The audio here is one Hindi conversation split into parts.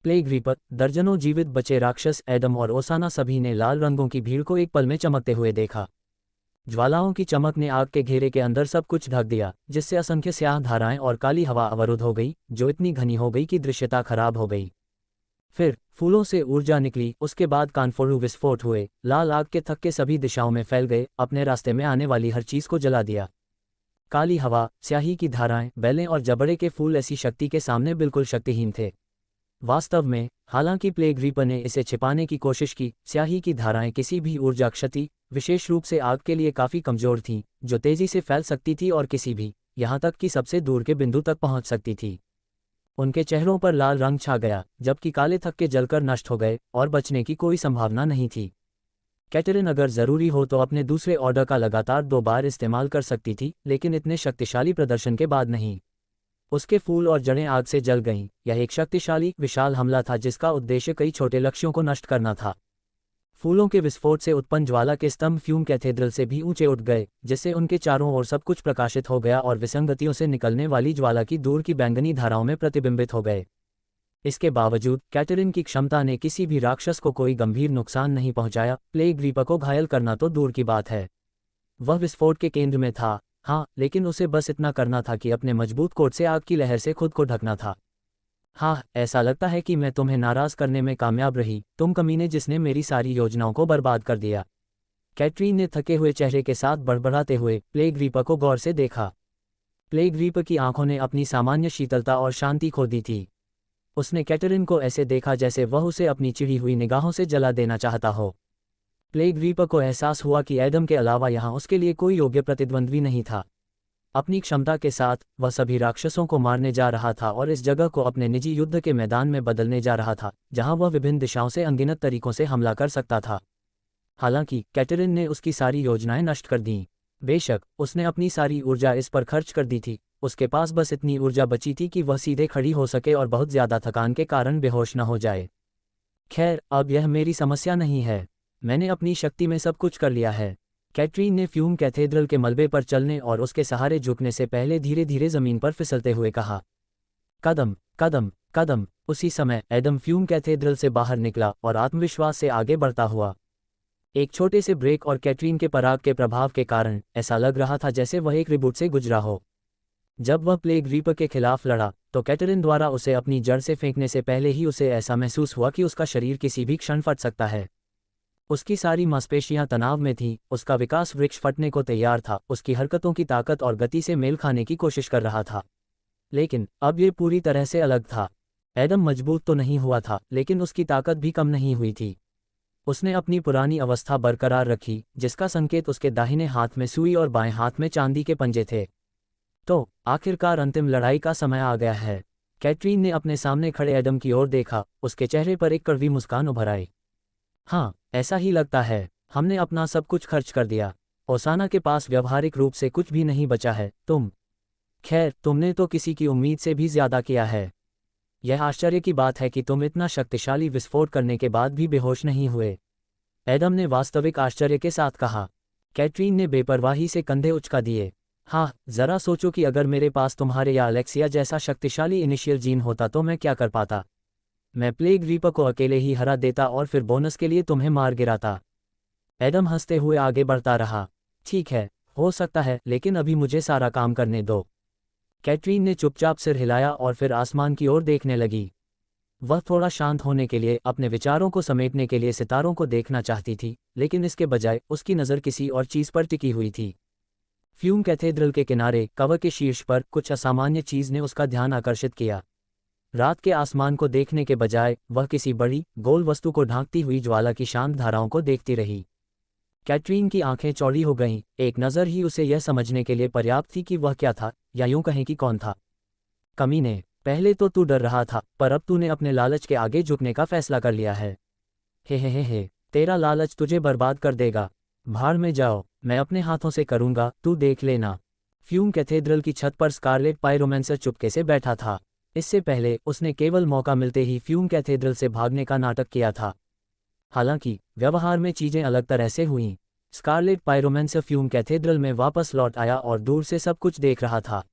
प्लेग रीपर, दर्जनों जीवित बचे राक्षस, एडम और ओसाना सभी ने लाल रंगों की भीड़ को एक पल में चमकते हुए देखा। ज्वालाओं की चमक ने आग के घेरे के अंदर सब कुछ ढक दिया, जिससे असंख्य स्याह धाराएं और काली हवा अवरुद्ध हो गई, जो इतनी घनी हो गई कि दृश्यता खराब हो गई। फिर फूलों से ऊर्जा निकली, उसके बाद कानफोड़ू विस्फोट हुए, लाल आग के थक्के सभी दिशाओं में फैल गए, अपने रास्ते में आने वाली हर चीज को जला दिया। काली हवा, स्याही की धाराएं, बेलें और जबड़े के फूल ऐसी शक्ति के सामने बिल्कुल शक्तिहीन थे। वास्तव में, हालांकि प्लेग रीपर ने इसे छिपाने की कोशिश की, स्याही की धाराएं किसी भी ऊर्जा क्षति, विशेष रूप से आग के लिए काफी कमजोर थीं, जो तेजी से फैल सकती थी और किसी भी, यहां तक कि सबसे दूर के बिंदु तक पहुंच सकती थी। उनके चेहरों पर लाल रंग छा गया, जबकि काले थक्के जलकर नष्ट हो गए और बचने की कोई संभावना नहीं थी। कैटरीन अगर जरूरी हो तो अपने दूसरे ऑर्डर का लगातार 2 बार इस्तेमाल कर सकती थी, लेकिन इतने शक्तिशाली प्रदर्शन के बाद नहीं। उसके फूल और जड़ें आग से जल गईं। यह एक शक्तिशाली, विशाल हमला था जिसका उद्देश्य कई छोटे लक्ष्यों को नष्ट करना था। फूलों के विस्फोट से उत्पन्न ज्वाला के स्तंभ फ्यूम कैथेड्रल से भी ऊंचे उठ गए, जिससे उनके चारों ओर सब कुछ प्रकाशित हो गया और विसंगतियों से निकलने वाली ज्वाला की दूर की बैंगनी धाराओं में प्रतिबिंबित हो गए। इसके बावजूद कैटरीन की क्षमता ने किसी भी राक्षस को कोई गंभीर नुकसान नहीं पहुंचाया। प्लेग रीपर को घायल करना तो दूर की बात है, वह विस्फोट के केंद्र में था। हाँ, लेकिन उसे बस इतना करना था कि अपने मजबूत कोट से आग की लहर से खुद को ढकना था। हाँ, ऐसा लगता है कि मैं तुम्हें नाराज करने में कामयाब रही, तुम कमीने जिसने मेरी सारी योजनाओं को बर्बाद कर दिया। कैटरीन ने थके हुए चेहरे के साथ बड़बड़ाते हुए प्लेग रीपर को गौर से देखा। प्लेग रीपर की आंखों ने अपनी सामान्य शीतलता और शांति खो दी थी। उसने कैटरीन को ऐसे देखा जैसे वह उसे अपनी चिढ़ी हुई निगाहों से जला देना चाहता हो। प्लेग रीपर को एहसास हुआ कि एडम के अलावा यहाँ उसके लिए कोई योग्य प्रतिद्वंद्वी नहीं था। अपनी क्षमता के साथ वह सभी राक्षसों को मारने जा रहा था और इस जगह को अपने निजी युद्ध के मैदान में बदलने जा रहा था, जहां वह विभिन्न दिशाओं से अनगिनत तरीकों से हमला कर सकता था। हालांकि कैटरीन ने उसकी सारी योजनाएं नष्ट कर दीं। बेशक उसने अपनी सारी ऊर्जा इस पर खर्च कर दी थी, उसके पास बस इतनी ऊर्जा बची थी कि वह सीधे खड़ी हो सके और बहुत ज्यादा थकान के कारण बेहोश न हो जाए। खैर, अब यह मेरी समस्या नहीं है, मैंने अपनी शक्ति में सब कुछ कर लिया है। कैटरीन ने फ्यूम कैथेड्रल के मलबे पर चलने और उसके सहारे झुकने से पहले धीरे धीरे जमीन पर फिसलते हुए कहा। कदम कदम कदम। उसी समय एडम फ्यूम कैथेड्रल से बाहर निकला और आत्मविश्वास से आगे बढ़ता हुआ। एक छोटे से ब्रेक और कैटरीन के पराग के प्रभाव के कारण ऐसा लग रहा था जैसे वह एक रिबूट से गुजरा हो। जब वह प्लेग रीपर के खिलाफ लड़ा तो कैटरीन द्वारा उसे अपनी जड़ से फेंकने से पहले ही उसे ऐसा महसूस हुआ कि उसका शरीर किसी भी क्षण फट सकता है। उसकी सारी मांसपेशियां तनाव में थीं, उसका विकास वृक्ष फटने को तैयार था, उसकी हरकतों की ताकत और गति से मेल खाने की कोशिश कर रहा था। लेकिन अब ये पूरी तरह से अलग था। एडम मजबूत तो नहीं हुआ था, लेकिन उसकी ताकत भी कम नहीं हुई थी। उसने अपनी पुरानी अवस्था बरकरार रखी, जिसका संकेत उसके दाहिने हाथ में सुई और बाएं हाथ में चांदी के पंजे थे। तो आखिरकार अंतिम लड़ाई का समय आ गया है। कैटरीन ने अपने सामने खड़े एडम की ओर देखा, उसके चेहरे पर एक कड़वी मुस्कान उभर आई। हाँ, ऐसा ही लगता है, हमने अपना सब कुछ खर्च कर दिया। ओसाना के पास व्यवहारिक रूप से कुछ भी नहीं बचा है। खैर, तुमने तो किसी की उम्मीद से भी ज्यादा किया है। यह आश्चर्य की बात है कि तुम इतना शक्तिशाली विस्फोट करने के बाद भी बेहोश नहीं हुए, एडम ने वास्तविक आश्चर्य के साथ कहा। कैटरीन ने बेपरवाही से कंधे उचका दिए। हाँ, जरा सोचो कि अगर मेरे पास तुम्हारे या अलेक्सिया जैसा शक्तिशाली इनिशियल जीन होता तो मैं क्या कर पाता। मैं प्लेग रीपर को अकेले ही हरा देता और फिर बोनस के लिए तुम्हें मार गिराता। एडम हंसते हुए आगे बढ़ता रहा। ठीक है, हो सकता है, लेकिन अभी मुझे सारा काम करने दो। कैटरीन ने चुपचाप सिर हिलाया और फिर आसमान की ओर देखने लगी। वह थोड़ा शांत होने के लिए, अपने विचारों को समेटने के लिए सितारों को देखना चाहती थी, लेकिन इसके बजाय उसकी नज़र किसी और चीज़ पर टिकी हुई थी। फ्यूम कैथेड्रल के किनारे कवर के शीर्ष पर कुछ असामान्य चीज़ ने उसका ध्यान आकर्षित किया। रात के आसमान को देखने के बजाय वह किसी बड़ी, गोल वस्तु को ढांकती हुई ज्वाला की शांत धाराओं को देखती रही। कैटरीन की आंखें चौड़ी हो गईं, एक नज़र ही उसे यह समझने के लिए पर्याप्त थी कि वह क्या था, या यूं कहें कि कौन था। कमीने, पहले तो तू डर रहा था, पर अब तूने अपने लालच के आगे झुकने का फैसला कर लिया है। हे, तेरा लालच तुझे बर्बाद कर देगा। भाड़ में जाओ, मैं अपने हाथों से करूंगा, तू देख लेना। फ्यूम कैथेड्रल की छत पर स्कारलेट पायरोमेंसर चुपके से बैठा था। इससे पहले उसने केवल मौका मिलते ही फ्यूम कैथेड्रल से भागने का नाटक किया था। हालांकि व्यवहार में चीजें अलग तरह से हुईं। स्कारलेट पायरोमेंसर फ्यूम कैथेड्रल में वापस लौट आया और दूर से सब कुछ देख रहा था।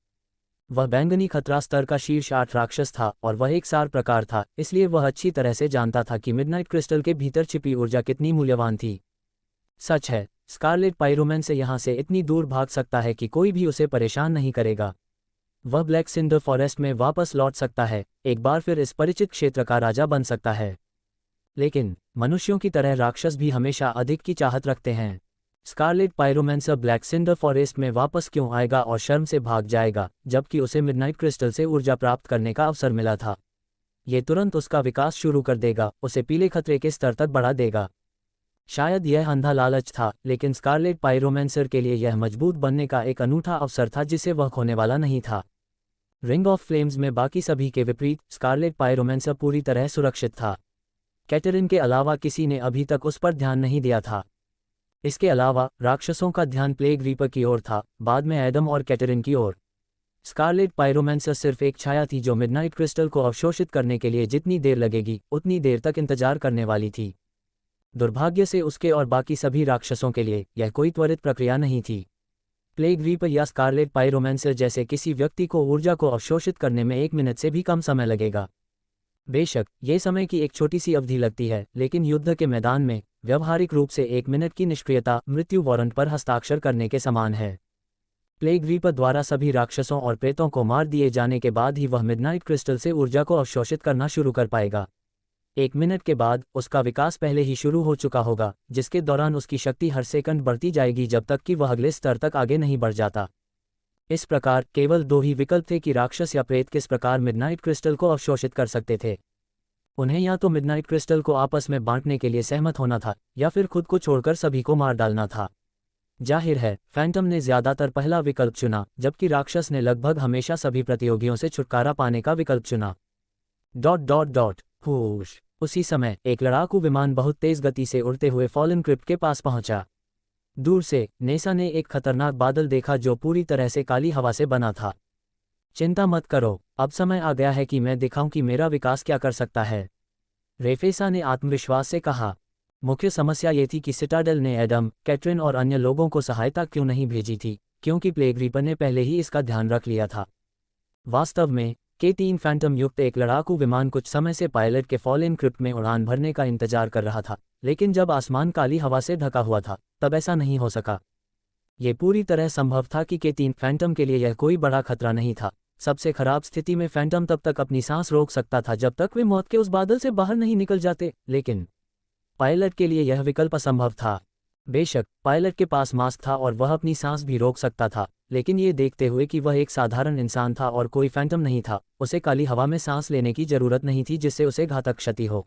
वह बैंगनी खतरा स्तर का शीर्ष 8 राक्षस था और वह एक सार प्रकार था, इसलिए वह अच्छी तरह से जानता था कि मिडनाइट क्रिस्टल के भीतर छिपी ऊर्जा कितनी मूल्यवान थी। सच है, स्कारलेट पायरोमैन यहाँ से इतनी दूर भाग सकता है कि कोई भी उसे परेशान नहीं करेगा। वह ब्लैक सिंडर फॉरेस्ट में वापस लौट सकता है, एक बार फिर इस परिचित क्षेत्र का राजा बन सकता है। लेकिन मनुष्यों की तरह राक्षस भी हमेशा अधिक की चाहत रखते हैं। स्कारलेट पायरोमैंसर ब्लैक सिंडर फॉरेस्ट में वापस क्यों आएगा और शर्म से भाग जाएगा, जबकि उसे मिडनाइट क्रिस्टल से ऊर्जा प्राप्त करने का अवसर मिला था। ये तुरंत उसका विकास शुरू कर देगा, उसे पीले खतरे के स्तर तक बढ़ा देगा। शायद यह अंधा लालच था, लेकिन स्कारलेट पायरोमैंसर के लिए यह मजबूत बनने का एक अनूठा अवसर था जिसे वह खोने वाला नहीं था। रिंग ऑफ फ्लेम्स में बाकी सभी के विपरीत स्कारलेट पायरोमैंसर पूरी तरह सुरक्षित था। कैटरिन के अलावा किसी ने अभी तक उस पर ध्यान नहीं दिया था। इसके अलावा राक्षसों का ध्यान प्लेग रीपर की ओर था, बाद में एडम और कैटरिन की ओर। स्कारलेट पायरोमैंसर सिर्फ एक छाया थी जो मिडनाइट क्रिस्टल को अवशोषित करने के लिए जितनी देर लगेगी उतनी देर तक इंतजार करने वाली थी। दुर्भाग्य से उसके और बाकी सभी राक्षसों के लिए यह कोई त्वरित प्रक्रिया नहीं थी। प्लेग रीपर या स्कारलेट पायरोमैंसर जैसे किसी व्यक्ति को ऊर्जा को अवशोषित करने में 1 मिनट से भी कम समय लगेगा। बेशक ये समय की एक छोटी सी अवधि लगती है, लेकिन युद्ध के मैदान में व्यवहारिक रूप से 1 मिनट की निष्क्रियता मृत्यु वारंट पर हस्ताक्षर करने के समान है। प्लेग रीपर द्वारा सभी राक्षसों और प्रेतों को मार दिए जाने के बाद ही वह मिडनाइट क्रिस्टल से ऊर्जा को अवशोषित करना शुरू कर पाएगा। 1 मिनट के बाद उसका विकास पहले ही शुरू हो चुका होगा, जिसके दौरान उसकी शक्ति हर सेकंड बढ़ती जाएगी जब तक कि वह अगले स्तर तक आगे नहीं बढ़ जाता। इस प्रकार केवल 2 ही विकल्प थे कि राक्षस या प्रेत किस प्रकार मिडनाइट क्रिस्टल को अवशोषित कर सकते थे। उन्हें या तो मिडनाइट क्रिस्टल को आपस में बांटने के लिए सहमत होना था या फिर खुद को छोड़कर सभी को मार डालना था। जाहिर है फैंटम ने ज्यादातर पहला विकल्प चुना, जबकि राक्षस ने लगभग हमेशा सभी प्रतियोगियों से छुटकारा पाने का विकल्प चुना। हुश। उसी समय एक लड़ाकू विमान बहुत तेज गति से उड़ते हुए फॉलन क्रिप्ट के पास पहुंचा। दूर से नेसा ने एक खतरनाक बादल देखा जो पूरी तरह से काली हवा से बना था। चिंता मत करो, अब समय आ गया है कि मैं दिखाऊं कि मेरा विकास क्या कर सकता है, रेफेसा ने आत्मविश्वास से कहा। मुख्य समस्या ये थी कि सिटाडेल ने एडम, कैटरिन और अन्य लोगों को सहायता क्यों नहीं भेजी थी, क्योंकि प्लेग रीपर ने पहले ही इसका ध्यान रख लिया था। वास्तव में K3 फैंटम युक्त एक लड़ाकू विमान कुछ समय से पायलट के फॉलन क्रिप्ट में उड़ान भरने का इंतजार कर रहा था, लेकिन जब आसमान काली हवा से ढका हुआ था तब ऐसा नहीं हो सका। ये पूरी तरह संभव था कि K3 फैंटम के लिए यह कोई बड़ा खतरा नहीं था। सबसे खराब स्थिति में फैंटम तब तक अपनी सांस रोक सकता था जब तक वे मौत के उस बादल से बाहर नहीं निकल जाते, लेकिन पायलट के लिए यह विकल्प असंभव था। बेशक पायलट के पास मास्क था और वह अपनी सांस भी रोक सकता था, लेकिन ये देखते हुए कि वह एक साधारण इंसान था और कोई फैंटम नहीं था, उसे काली हवा में सांस लेने की जरूरत नहीं थी जिससे उसे घातक क्षति हो।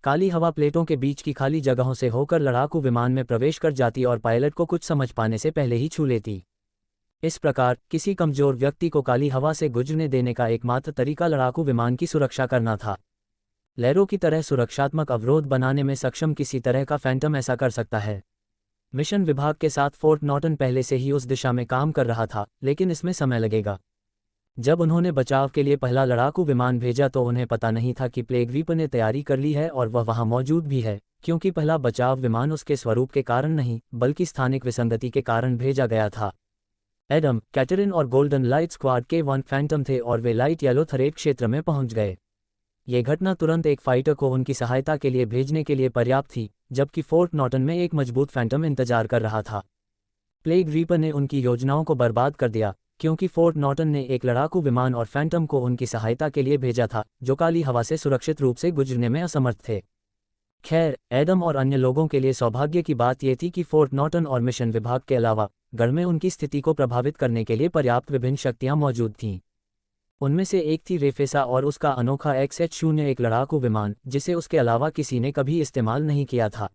काली हवा प्लेटों के बीच की खाली जगहों से होकर लड़ाकू विमान में प्रवेश कर जाती और पायलट को कुछ समझ पाने से पहले ही छू लेती। इस प्रकार किसी कमजोर व्यक्ति को काली हवा से गुजरने देने का एकमात्र तरीका लड़ाकू विमान की सुरक्षा करना था। लहरों की तरह सुरक्षात्मक अवरोध बनाने में सक्षम किसी तरह का फैंटम ऐसा कर सकता है। मिशन विभाग के साथ फोर्ट नॉर्टन पहले से ही उस दिशा में काम कर रहा था, लेकिन इसमें समय लगेगा। जब उन्होंने बचाव के लिए पहला लड़ाकू विमान भेजा तो उन्हें पता नहीं था कि प्लेग रीपर ने तैयारी कर ली है और वह वहां मौजूद भी है, क्योंकि पहला बचाव विमान उसके स्वरूप के कारण नहीं बल्कि स्थानिक विसंगति के कारण भेजा गया था। एडम, कैटरिन और गोल्डन लाइट स्क्वाड के 1 फैंटम थे और वे लाइट येलो थरेट क्षेत्र में पहुंच गए। ये घटना तुरंत एक फाइटर को उनकी सहायता के लिए भेजने के लिए पर्याप्त थी, जबकि फोर्ट नॉर्टन में एक मजबूत फैंटम इंतजार कर रहा था। प्लेग रीपर ने उनकी योजनाओं को बर्बाद कर दिया, क्योंकि फोर्ट नॉर्टन ने एक लड़ाकू विमान और फैंटम को उनकी सहायता के लिए भेजा था जो काली हवा से सुरक्षित रूप से गुजरने में असमर्थ थे। खैर, एडम और अन्य लोगों के लिए सौभाग्य की बात यह थी कि फोर्ट नॉर्टन और मिशन विभाग के अलावा गढ़ में उनकी स्थिति को प्रभावित करने के लिए पर्याप्त विभिन्न शक्तियां मौजूद थीं। उनमें से एक थी रेफेसा और उसका अनोखा XH-01 लड़ाकू विमान, जिसे उसके अलावा किसी ने कभी इस्तेमाल नहीं किया था।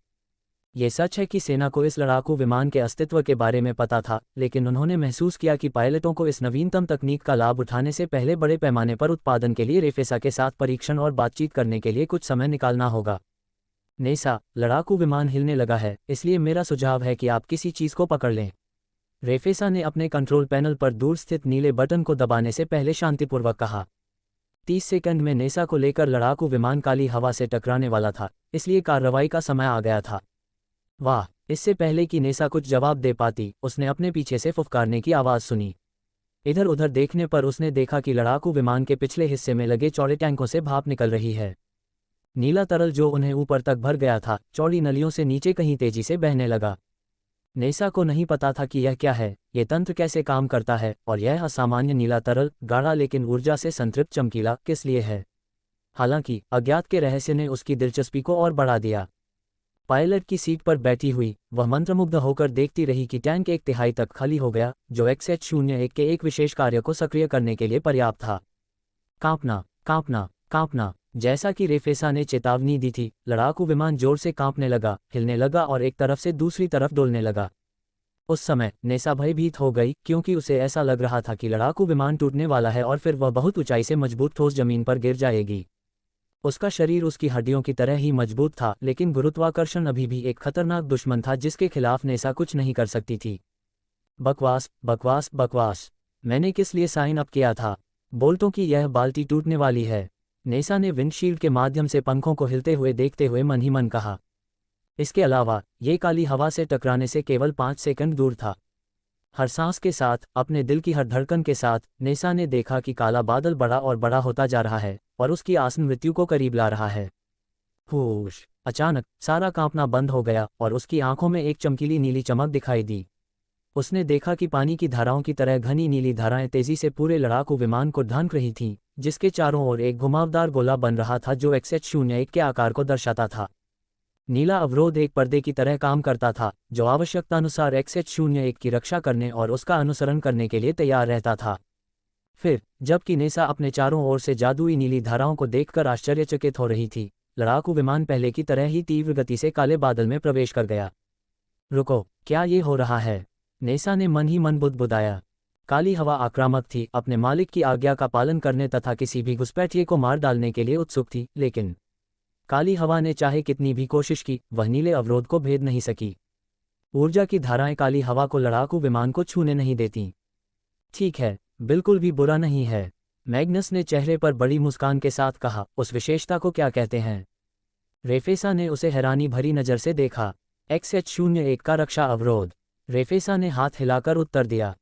ये सच है कि सेना को इस लड़ाकू विमान के अस्तित्व के बारे में पता था, लेकिन उन्होंने महसूस किया कि पायलटों को इस नवीनतम तकनीक का लाभ उठाने से पहले बड़े पैमाने पर उत्पादन के लिए रेफेसा के साथ परीक्षण और बातचीत करने के लिए कुछ समय निकालना होगा। नेसा, लड़ाकू विमान हिलने लगा है, इसलिए मेरा सुझाव है कि आप किसी चीज़ को पकड़ लें। रेफेसा ने अपने कंट्रोल पैनल पर दूर स्थित नीले बटन को दबाने से पहले शांतिपूर्वक कहा। 30 सेकंड में नेसा को लेकर लड़ाकू विमान काली हवा से टकराने वाला था, इसलिए कार्रवाई का समय आ गया था। वाह! इससे पहले कि नेसा कुछ जवाब दे पाती, उसने अपने पीछे से फुफकारने की आवाज़ सुनी। इधर उधर देखने पर उसने देखा कि लड़ाकू विमान के पिछले हिस्से में लगे चौड़े टैंकों से भाप निकल रही है। नीला तरल जो उन्हें ऊपर तक भर गया था, चौड़ी नलियों से नीचे कहीं तेजी से बहने लगा। नेसा को नहीं पता था कि यह क्या है, ये तंत्र कैसे काम करता है, और यह असामान्य नीला तरल, गाढ़ा लेकिन ऊर्जा से संतृप्त चमकीला, किस लिए है। हालांकि अज्ञात के रहस्य ने उसकी दिलचस्पी को और बढ़ा दिया। पायलट की सीट पर बैठी हुई वह मंत्रमुग्ध होकर देखती रही कि टैंक 1/3 तक खाली हो गया, जो XH-01 के एक विशेष कार्य को सक्रिय करने के लिए पर्याप्त था। कांपना, कांपना, कांपना। जैसा कि रेफेसा ने चेतावनी दी थी, लड़ाकू विमान जोर से कांपने लगा, हिलने लगा और एक तरफ से दूसरी तरफ डोलने लगा। उस समय नेसा भयभीत हो गई, क्योंकि उसे ऐसा लग रहा था कि लड़ाकू विमान टूटने वाला है और फिर वह बहुत ऊंचाई से मजबूत ठोस जमीन पर गिर जाएगी। उसका शरीर उसकी हड्डियों की तरह ही मजबूत था, लेकिन गुरुत्वाकर्षण अभी भी एक खतरनाक दुश्मन था जिसके खिलाफ नेसा कुछ नहीं कर सकती थी। बकवास, बकवास, बकवास। मैंने किस लिए साइन अप किया था? बोल्टों की यह बाल्टी टूटने वाली है। नेसा ने विंडशील्ड के माध्यम से पंखों को हिलते हुए देखते हुए मन ही मन कहा। इसके अलावा ये काली हवा से टकराने से केवल 5 सेकंड दूर था। हर सांस के साथ, अपने दिल की हर धड़कन के साथ, नेसा ने देखा कि काला बादल बड़ा और बड़ा होता जा रहा है और उसकी आसन मृत्यु को करीब ला रहा है। होश! अचानक सारा कांपना बंद हो गया और उसकी आंखों में एक चमकीली नीली चमक दिखाई दी। उसने देखा कि पानी की धाराओं की तरह घनी नीली धाराएं तेजी से पूरे लड़ाकू विमान को ढांक रही थीं, जिसके चारों ओर एक घुमावदार गोला बन रहा था जो XH-01 के आकार को दर्शाता था। नीला अवरोध एक पर्दे की तरह काम करता था, जो आवश्यकतानुसार XH-01 की रक्षा करने और उसका अनुसरण करने के लिए तैयार रहता था। फिर, जबकि नेसा अपने चारों ओर से जादुई नीली धाराओं को देखकर आश्चर्यचकित हो रही थी, लड़ाकू विमान पहले की तरह ही तीव्र गति से काले बादल में प्रवेश कर गया। रुको, क्या ये हो रहा है? नेसा ने मन ही मन बुदबुदाया। काली हवा आक्रामक थी, अपने मालिक की आज्ञा का पालन करने तथा किसी भी घुसपैठिए को मार डालने के लिए उत्सुक थी, लेकिन काली हवा ने चाहे कितनी भी कोशिश की, वह नीले अवरोध को भेद नहीं सकी। ऊर्जा की धाराएं काली हवा को लड़ाकू विमान को छूने नहीं देती। ठीक है, बिल्कुल भी बुरा नहीं है, मैग्नस ने चेहरे पर बड़ी मुस्कान के साथ कहा। उस विशेषता को क्या कहते हैं? रेफेसा ने उसे हैरानी भरी नज़र से देखा। XH-01 का रक्षा अवरोध। रेफेसा ने हाथ हिलाकर उत्तर दिया।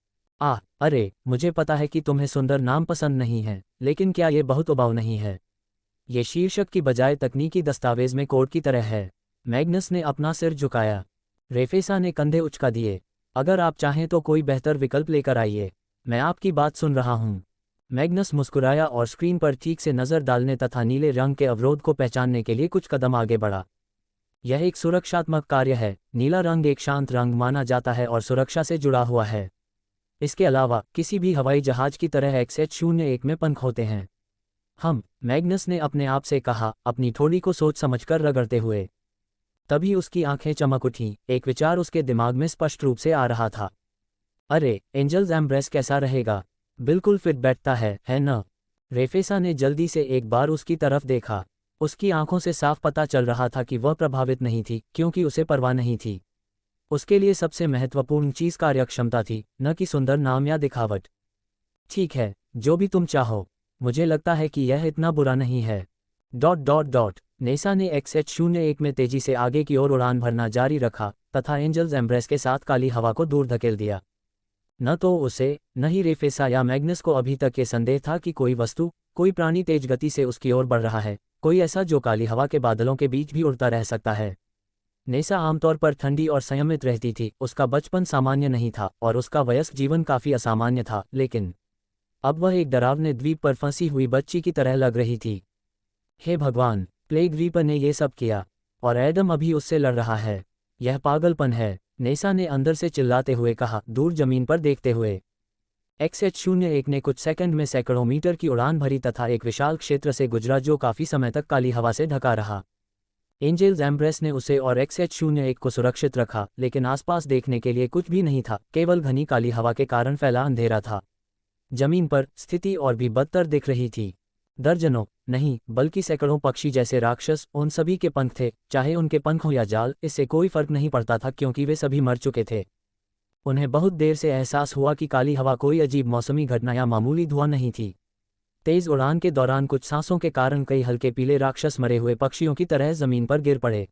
अरे, मुझे पता है कि तुम्हें सुंदर नाम पसंद नहीं है, लेकिन क्या ये बहुत उबाऊ नहीं है? ये शीर्षक की बजाय तकनीकी दस्तावेज में कोड की तरह है। मैग्नस ने अपना सिर झुकाया। रेफेसा ने कंधे उचका दिए। अगर आप चाहें तो कोई बेहतर विकल्प लेकर आइए, मैं आपकी बात सुन रहा हूँ। मैग्नस मुस्कुराया और स्क्रीन पर ठीक से नज़र डालने तथा नीले रंग के अवरोध को पहचानने के लिए कुछ कदम आगे बढ़ा। यह एक सुरक्षात्मक कार्य है। नीला रंग एक शांत रंग माना जाता है और सुरक्षा से जुड़ा हुआ है। इसके अलावा किसी भी हवाई जहाज की तरह XH-01 में पंख होते हैं। मैग्नस ने अपने आप से कहा, अपनी ठोड़ी को सोच समझकर रगड़ते हुए। तभी उसकी आंखें चमक उठीं, एक विचार उसके दिमाग में स्पष्ट रूप से आ रहा था। अरे, एंजल्स एम्ब्रेस कैसा रहेगा? बिल्कुल फिट बैठता है न? रेफेसा ने जल्दी से एक बार उसकी तरफ देखा। उसकी आंखों से साफ पता चल रहा था कि वह प्रभावित नहीं थी, क्योंकि उसे परवाह नहीं थी। उसके लिए सबसे महत्वपूर्ण चीज़ कार्यक्षमता थी, न कि सुंदर नाम या दिखावट। ठीक है, जो भी तुम चाहो, मुझे लगता है कि यह इतना बुरा नहीं है। ... नेसा ने XH-01 में तेजी से आगे की ओर उड़ान भरना जारी रखा तथा एंजल्स एम्ब्रेस के साथ काली हवा को दूर धकेल दिया। न तो उसे, न ही रेफेसा या मैग्नस को अभी तक ये संदेह था कि कोई वस्तु, कोई प्राणी तेज गति से उसकी ओर बढ़ रहा है, कोई ऐसा जो काली हवा के बादलों के बीच भी उड़ता रह सकता है। नेसा आमतौर पर ठंडी और संयमित रहती थी, उसका बचपन सामान्य नहीं था और उसका वयस्क जीवन काफ़ी असामान्य था, लेकिन अब वह एक डरावने द्वीप पर फंसी हुई बच्ची की तरह लग रही थी। हे भगवान, प्लेग रीपर ने ये सब किया, और एडम अभी उससे लड़ रहा है। यह पागलपन है, नेसा ने अंदर से चिल्लाते हुए कहा, दूर जमीन पर देखते हुए। XH-01 ने कुछ सेकंड में सैकड़ों मीटर की उड़ान भरी तथा एक विशाल क्षेत्र से गुजरा जो काफ़ी समय तक काली हवा से ढका रहा। एंजल्स एम्ब्रेस ने उसे और XH-01 को सुरक्षित रखा, लेकिन आसपास देखने के लिए कुछ भी नहीं था, केवल घनी काली हवा के कारण फैला अंधेरा था। जमीन पर स्थिति और भी बदतर दिख रही थी। दर्जनों, नहीं बल्कि सैकड़ों पक्षी जैसे राक्षस, उन सभी के पंख थे, चाहे उनके पंख हो या जाल, इससे कोई फर्क नहीं पड़ता था क्योंकि वे सभी मर चुके थे। उन्हें बहुत देर से एहसास हुआ कि काली हवा कोई अजीब मौसमी घटना या मामूली धुआं नहीं थी। तेज उड़ान के दौरान कुछ सांसों के कारण कई हल्के पीले राक्षस मरे हुए पक्षियों की तरह जमीन पर गिर पड़े।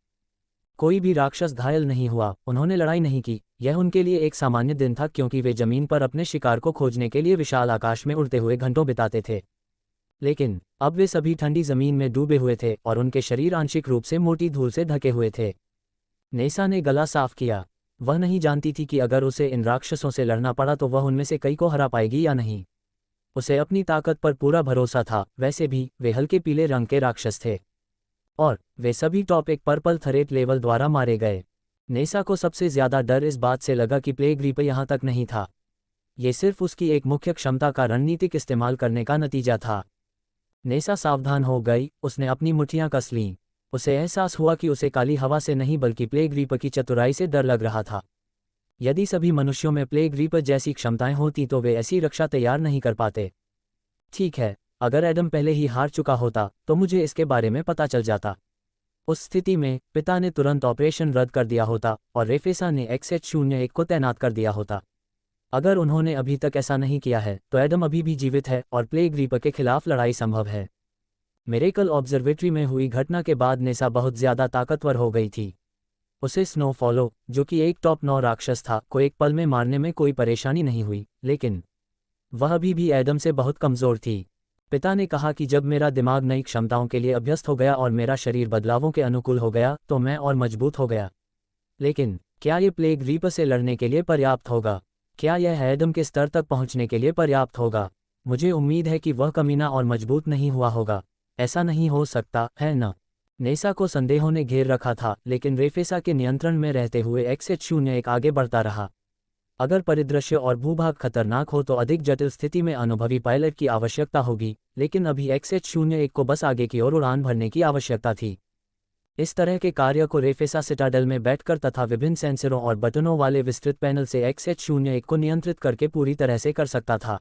कोई भी राक्षस घायल नहीं हुआ, उन्होंने लड़ाई नहीं की। यह उनके लिए एक सामान्य दिन था क्योंकि वे जमीन पर अपने शिकार को खोजने के लिए विशाल आकाश में उड़ते हुए घंटों बिताते थे। लेकिन अब वे सभी ठंडी जमीन में डूबे हुए थे और उनके शरीर आंशिक रूप से मोटी धूल से ढके हुए थे। नेसा ने गला साफ किया। वह नहीं जानती थी कि अगर उसे इन राक्षसों से लड़ना पड़ा तो वह उनमें से कई को हरा पाएगी या नहीं। उसे अपनी ताकत पर पूरा भरोसा था। वैसे भी वे हल्के पीले रंग के राक्षस थे और वे सभी टॉप एक पर्पल थरेट लेवल द्वारा मारे गए। नेसा को सबसे ज्यादा डर इस बात से लगा कि प्लेग रीपर यहाँ तक नहीं था। ये सिर्फ उसकी एक मुख्य क्षमता का रणनीतिक इस्तेमाल करने का नतीजा था। नेसा सावधान हो गई, उसने अपनी मुट्ठियां कस लीं। उसे एहसास हुआ कि उसे काली हवा से नहीं बल्कि प्लेग रीपर की चतुराई से डर लग रहा था। यदि सभी मनुष्यों में प्लेग रीपर जैसी क्षमताएं होती तो वे ऐसी रक्षा तैयार नहीं कर पाते। ठीक है, अगर एडम पहले ही हार चुका होता तो मुझे इसके बारे में पता चल जाता। उस स्थिति में पिता ने तुरंत ऑपरेशन रद्द कर दिया होता और रेफेसा ने XH-01 को तैनात कर दिया होता। अगर उन्होंने अभी तक ऐसा नहीं किया है तो एडम अभी भी जीवित है और प्लेग रीपर के खिलाफ लड़ाई संभव है। मिरेकल ऑब्जर्वेटरी में हुई घटना के बाद नेसा बहुत ज्यादा ताकतवर हो गई थी। उसे स्नोफॉलो, जो कि एक टॉप 9 राक्षस था, को एक पल में मारने में कोई परेशानी नहीं हुई, लेकिन वह अभी भी एडम से बहुत कमजोर थी। पिता ने कहा कि जब मेरा दिमाग नई क्षमताओं के लिए अभ्यस्त हो गया और मेरा शरीर बदलावों के अनुकूल हो गया तो मैं और मजबूत हो गया। लेकिन क्या ये प्लेग रीपर से लड़ने के लिए पर्याप्त होगा? क्या यह एडम के स्तर तक पहुंचने के लिए पर्याप्त होगा? मुझे उम्मीद है कि वह कमीना और मजबूत नहीं हुआ होगा। ऐसा नहीं हो सकता है न? नेसा को संदेहों ने घेर रखा था, लेकिन रेफेसा के नियंत्रण में रहते हुए XH-01 आगे बढ़ता रहा। अगर परिदृश्य और भूभाग खतरनाक हो तो अधिक जटिल स्थिति में अनुभवी पायलट की आवश्यकता होगी, लेकिन अभी XH-01 को बस आगे की ओर उड़ान भरने की आवश्यकता थी। इस तरह के कार्य को रेफेसा सिटाडेल में बैठकर तथा विभिन्न सेंसरों और बटनों वाले विस्तृत पैनल से XH-01 को नियंत्रित करके पूरी तरह से कर सकता था।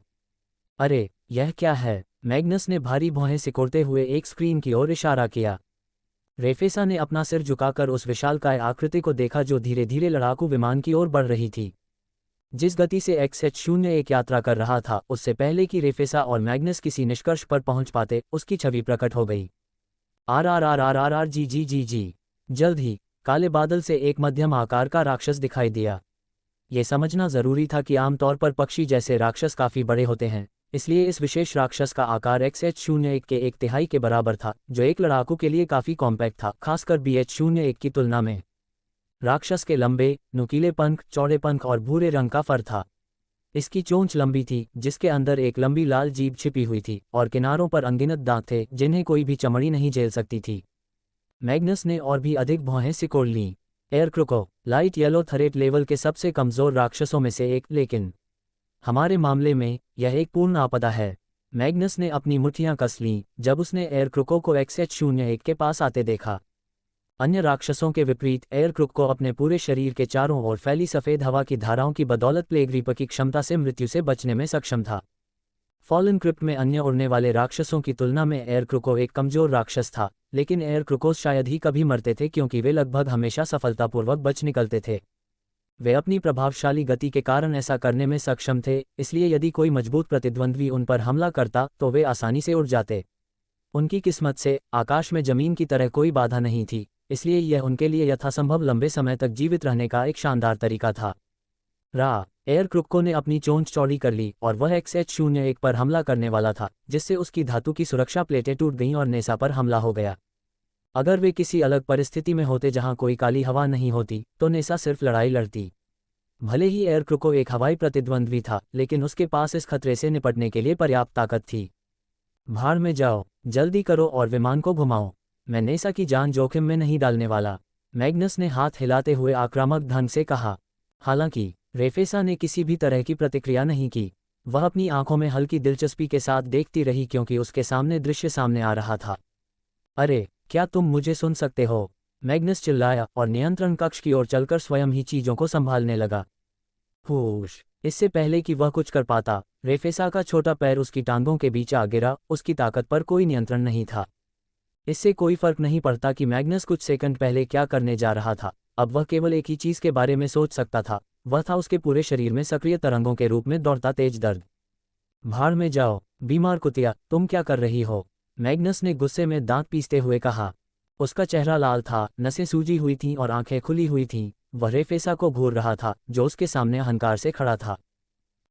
अरे, यह क्या है? मैग्नस ने भारी भौहें सिकोड़ते हुए एक स्क्रीन की ओर इशारा किया। रेफेसा ने अपना सिर झुकाकर उस विशालकाय आकृति को देखा जो धीरे धीरे लड़ाकू विमान की ओर बढ़ रही थी। जिस गति से XH-01 यात्रा कर रहा था, उससे पहले कि रेफेसा और मैग्नस किसी निष्कर्ष पर पहुंच पाते, उसकी छवि प्रकट हो गई। RRRRRRGGGG। जल्द ही काले बादल से एक मध्यम आकार का राक्षस दिखाई दिया। ये समझना जरूरी था कि आमतौर पर पक्षी जैसे राक्षस काफी बड़े होते हैं, इसलिए इस विशेष राक्षस का आकार XH-01 के 1/3 के बराबर था, जो एक लड़ाकू के लिए काफी कॉम्पैक्ट था, खासकर BH-01 की तुलना में। राक्षस के लंबे, नुकीले पंख, चौड़े पंख और भूरे रंग का फर था। इसकी चोंच लंबी थी, जिसके अंदर एक लंबी लाल जीभ छिपी हुई थी, और किनारों पर अनगिनत दांत थे जिन्हें कोई भी चमड़ी नहीं झेल सकती थी। मैग्नस ने और भी अधिक भौहें सिकोड़ लीं। एयरक्रुको, लाइट येलो थरेट लेवल के सबसे कमजोर राक्षसों में से एक, लेकिन हमारे मामले में यह एक पूर्ण आपदा है। मैग्नस ने अपनी मुट्ठियां कस लीं जब उसने एयरक्रुको को XH-01 के पास आते देखा। अन्य राक्षसों के विपरीत एयरक्रुक को अपने पूरे शरीर के चारों ओर फैली सफेद हवा की धाराओं की बदौलत प्लेग रीपर की क्षमता से मृत्यु से बचने में सक्षम था। फॉलन क्रिप्ट में अन्य उड़ने वाले राक्षसों की तुलना में एयरक्रुको एक कमजोर राक्षस था, लेकिन एयरक्रुकोस शायद ही कभी मरते थे क्योंकि वे लगभग हमेशा सफलतापूर्वक बच निकलते थे। वे अपनी प्रभावशाली गति के कारण ऐसा करने में सक्षम थे, इसलिए यदि कोई मजबूत प्रतिद्वंद्वी उन पर हमला करता तो वे आसानी से उड़ जाते। उनकी किस्मत से आकाश में जमीन की तरह कोई बाधा नहीं थी, इसलिए यह उनके लिए यथासंभव लंबे समय तक जीवित रहने का एक शानदार तरीका था। एयरक्रुको ने अपनी चोंच चौड़ी कर ली और वह XH-01 पर हमला करने वाला था, जिससे उसकी धातु की सुरक्षा प्लेटें टूट गईं और नेसा पर हमला हो गया। अगर वे किसी अलग परिस्थिति में होते जहां कोई काली हवा नहीं होती, तो नेसा सिर्फ लड़ाई लड़ती। भले ही एयरक्रुको एक हवाई प्रतिद्वंद्वी था, लेकिन उसके पास इस खतरे से निपटने के लिए पर्याप्त ताकत थी। भाड़ में जाओ, जल्दी करो और विमान को घुमाओ। मैं नेसा की जान जोखिम में नहीं डालने वाला, मैग्नस ने हाथ हिलाते हुए आक्रामक ढंग से कहा। हालांकि रेफेसा ने किसी भी तरह की प्रतिक्रिया नहीं की। वह अपनी आंखों में हल्की दिलचस्पी के साथ देखती रही क्योंकि उसके सामने दृश्य सामने आ रहा था। अरे, क्या तुम मुझे सुन सकते हो? मैग्नस चिल्लाया और नियंत्रण कक्ष की ओर चलकर स्वयं ही चीजों को संभालने लगा। होश! इससे पहले कि वह कुछ कर पाता, रेफेसा का छोटा पैर उसकी टांगों के बीच आ गिरा। उसकी ताकत पर कोई नियंत्रण नहीं था। इससे कोई फर्क नहीं पड़ता कि मैग्नस कुछ सेकंड पहले क्या करने जा रहा था। अब वह केवल एक ही चीज के बारे में सोच सकता था, वह था उसके पूरे शरीर में सक्रिय तरंगों के रूप में दौड़ता तेज दर्द। भाड़ में जाओ, बीमार कुतिया, तुम क्या कर रही हो? मैग्नस ने गुस्से में दांत पीसते हुए कहा। उसका चेहरा लाल था, नसें सूजी हुई थीं और आंखें खुली हुई थीं। वह रेफेसा को घूर रहा था, जो उसके सामने अहंकार से खड़ा था।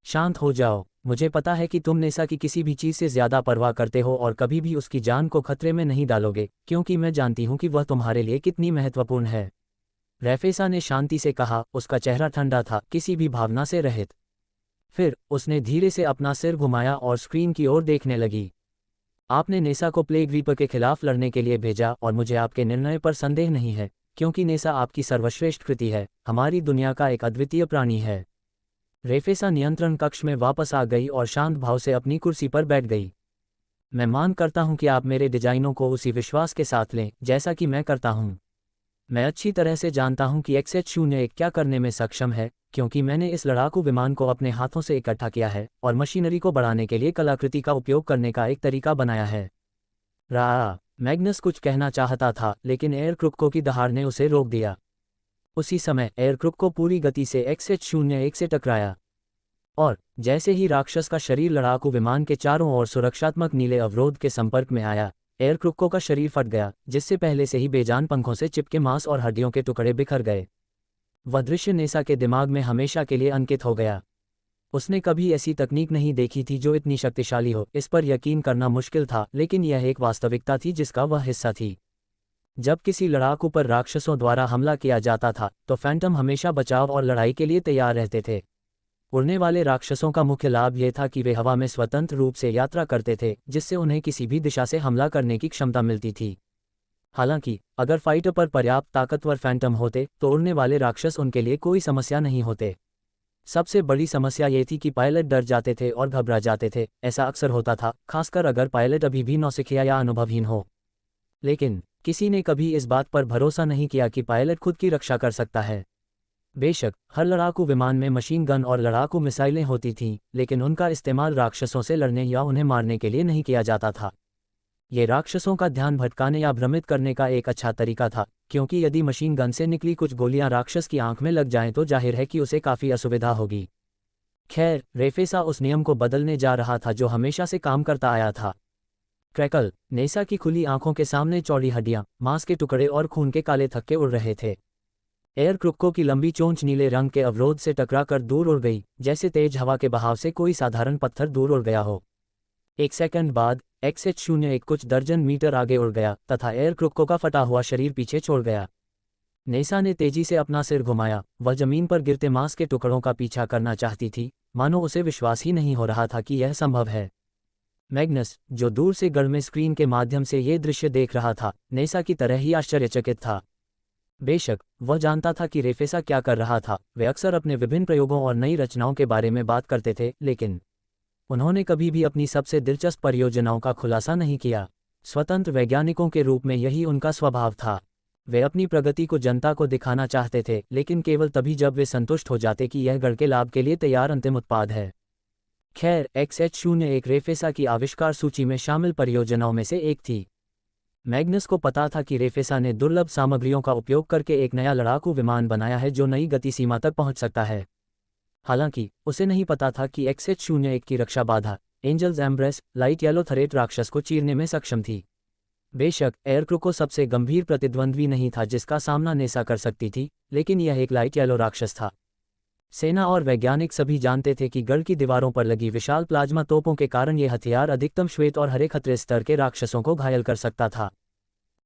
शांत हो जाओ, मुझे पता है कि तुम नेसा की किसी भी चीज़ से ज़्यादा परवाह करते हो और कभी भी उसकी जान को खतरे में नहीं डालोगे, क्योंकि मैं जानती हूँ कि वह तुम्हारे लिए कितनी महत्वपूर्ण है। रेफेसा ने शांति से कहा, उसका चेहरा ठंडा था, किसी भी भावना से रहित। फिर उसने धीरे से अपना सिर घुमाया और स्क्रीन की ओर देखने लगी। आपने नेसा को प्लेग रीपर के खिलाफ लड़ने के लिए भेजा और मुझे आपके निर्णय पर संदेह नहीं है, क्योंकि नेसा आपकी सर्वश्रेष्ठ कृति है, हमारी दुनिया का एक अद्वितीय प्राणी है। रेफेसा नियंत्रण कक्ष में वापस आ गई और शांत भाव से अपनी कुर्सी पर बैठ गई। मैं मान करता हूं कि आप मेरे डिजाइनों को उसी विश्वास के साथ लें जैसा कि मैं करता हूं। मैं अच्छी तरह से जानता हूं कि XH-01 क्या करने में सक्षम है, क्योंकि मैंने इस लड़ाकू विमान को अपने हाथों से इकट्ठा किया है और मशीनरी को बढ़ाने के लिए कलाकृति का उपयोग करने का एक तरीका बनाया है। मैग्नस कुछ कहना चाहता था, लेकिन एयर क्रुक्को की दहाड़ ने उसे रोक दिया। उसी समय एयर क्रुक्को पूरी गति से XH-01 से टकराया और जैसे ही राक्षस का शरीर लड़ाकू विमान के चारों ओर सुरक्षात्मक नीले अवरोध के संपर्क में आया, एयर क्रुक्को का शरीर फट गया, जिससे पहले से ही बेजान पंखों से चिपके मांस और हड्डियों के टुकड़े बिखर गए। वह दृश्य नेसा के दिमाग में हमेशा के लिए अंकित हो गया। उसने कभी ऐसी तकनीक नहीं देखी थी जो इतनी शक्तिशाली हो, इस पर यकीन करना मुश्किल था, लेकिन यह एक वास्तविकता थी जिसका वह हिस्सा थी। जब किसी लड़ाकू पर राक्षसों द्वारा हमला किया जाता था, तो फैंटम हमेशा बचाव और लड़ाई के लिए तैयार रहते थे। उड़ने वाले राक्षसों का मुख्य लाभ यह था कि वे हवा में स्वतंत्र रूप से यात्रा करते थे, जिससे उन्हें किसी भी दिशा से हमला करने की क्षमता मिलती थी। हालांकि अगर फाइटर पर पर्याप्त ताकतवर फैंटम होते तो उड़ने वाले राक्षस उनके लिए कोई समस्या नहीं होते। सबसे बड़ी समस्या ये थी कि पायलट डर जाते थे और घबरा जाते थे। ऐसा अक्सर होता था, खासकर अगर पायलट अभी भी नौसिखिया या अनुभवहीन हो। लेकिन किसी ने कभी इस बात पर भरोसा नहीं किया कि पायलट खुद की रक्षा कर सकता है। बेशक हर लड़ाकू विमान में मशीन गन और लड़ाकू मिसाइलें होती थीं, लेकिन उनका इस्तेमाल राक्षसों से लड़ने या उन्हें मारने के लिए नहीं किया जाता था। ये राक्षसों का ध्यान भटकाने या भ्रमित करने का एक अच्छा तरीका था, क्योंकि यदि मशीन गन से निकली कुछ गोलियां राक्षस की आंख में लग जाएं तो जाहिर है कि उसे काफ़ी असुविधा होगी। खैर, रेफेसा उस नियम को बदलने जा रहा था जो हमेशा से काम करता आया था। क्रैकल, नेसा की खुली आंखों के सामने चौड़ी हड्डियां, मांस के टुकड़े और खून के काले थक्के उड़ रहे थे। एयर क्रुक्को की लंबी चोंच नीले रंग के अवरोध से टकराकर दूर उड़ गई, जैसे तेज हवा के बहाव से कोई साधारण पत्थर दूर उड़ गया हो। एक सेकंड बाद XH-01 कुछ दर्जन मीटर आगे उड़ गया तथा एयर क्रुक्को का फटा हुआ शरीर पीछे छोड़ गया। नेसा ने तेजी से अपना सिर घुमाया। वह जमीन पर गिरते मांस के टुकड़ों का पीछा करना चाहती थी, मानो उसे विश्वास ही नहीं हो रहा था कि यह संभव है। मैग्नस, जो दूर से गढ़ में स्क्रीन के माध्यम से ये दृश्य देख रहा था, नेसा की तरह ही आश्चर्यचकित था। बेशक वह जानता था कि रेफेसा क्या कर रहा था। वे अक्सर अपने विभिन्न प्रयोगों और नई रचनाओं के बारे में बात करते थे, लेकिन उन्होंने कभी भी अपनी सबसे दिलचस्प परियोजनाओं का खुलासा नहीं किया। स्वतंत्र वैज्ञानिकों के रूप में यही उनका स्वभाव था। वे अपनी प्रगति को जनता को दिखाना चाहते थे, लेकिन केवल तभी जब वे संतुष्ट हो जाते कि यह गढ़ के लाभ के लिए तैयार अंतिम उत्पाद है। खैर, XH-01 रेफेसा की आविष्कार सूची में शामिल परियोजनाओं में से एक थी। मैग्नस को पता था कि रेफेसा ने दुर्लभ सामग्रियों का उपयोग करके एक नया लड़ाकू विमान बनाया है जो नई गति सीमा तक पहुंच सकता है। हालांकि उसे नहीं पता था कि XH-01 की रक्षा बाधा, angels embrace, light yellow Tharet राक्षस को चीरने में सक्षम थी। बेशक एयर क्रुक्को सबसे गंभीर प्रतिद्वंद्वी नहीं था जिसका सामना नेसा कर सकती थी, लेकिन यह एक लाइट येलो राक्षस था। सेना और वैज्ञानिक सभी जानते थे कि गढ़ की दीवारों पर लगी विशाल प्लाज्मा तोपों के कारण यह हथियार अधिकतम श्वेत और हरे खतरे स्तर के राक्षसों को घायल कर सकता था।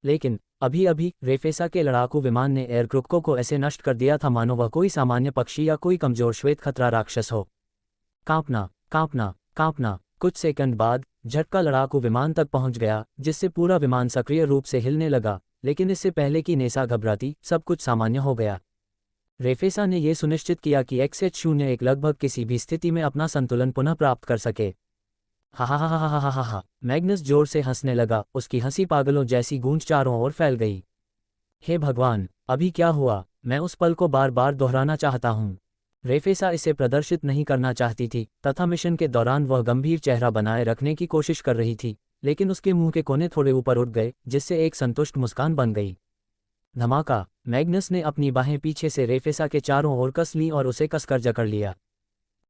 लेकिन अभी अभी रेफेसा के लड़ाकू विमान ने एयर क्रुक्को को ऐसे नष्ट कर दिया था मानो वह कोई सामान्य पक्षी या कोई कमजोर श्वेत खतरा राक्षस हो। कांपना, कांपना, कांपना। कुछ सेकंड बाद झटका लड़ाकू विमान तक पहुंच गया, जिससे पूरा विमान सक्रिय रूप से हिलने लगा, लेकिन इससे पहले कि नेसा घबराती, सब कुछ सामान्य हो गया। रेफेसा ने यह सुनिश्चित किया कि XH-01 लगभग किसी भी स्थिति में अपना संतुलन पुनः प्राप्त कर सके। हा हा हा हा हा हा हा। मैग्नस जोर से हंसने लगा। उसकी हंसी पागलों जैसी गूंज चारों ओर फैल गई। हे भगवान, अभी क्या हुआ? मैं उस पल को बार बार दोहराना चाहता हूँ। रेफेसा इसे प्रदर्शित नहीं करना चाहती थी तथा मिशन के दौरान वह गंभीर चेहरा बनाए रखने की कोशिश कर रही थी, लेकिन उसके मुंह के कोने थोड़े ऊपर उठ गए, जिससे एक संतुष्ट मुस्कान बन गई। धमाका। मैग्नस ने अपनी बाहें पीछे से रेफेसा के चारों ओर कस लीं और उसे कसकर जकड़ लिया।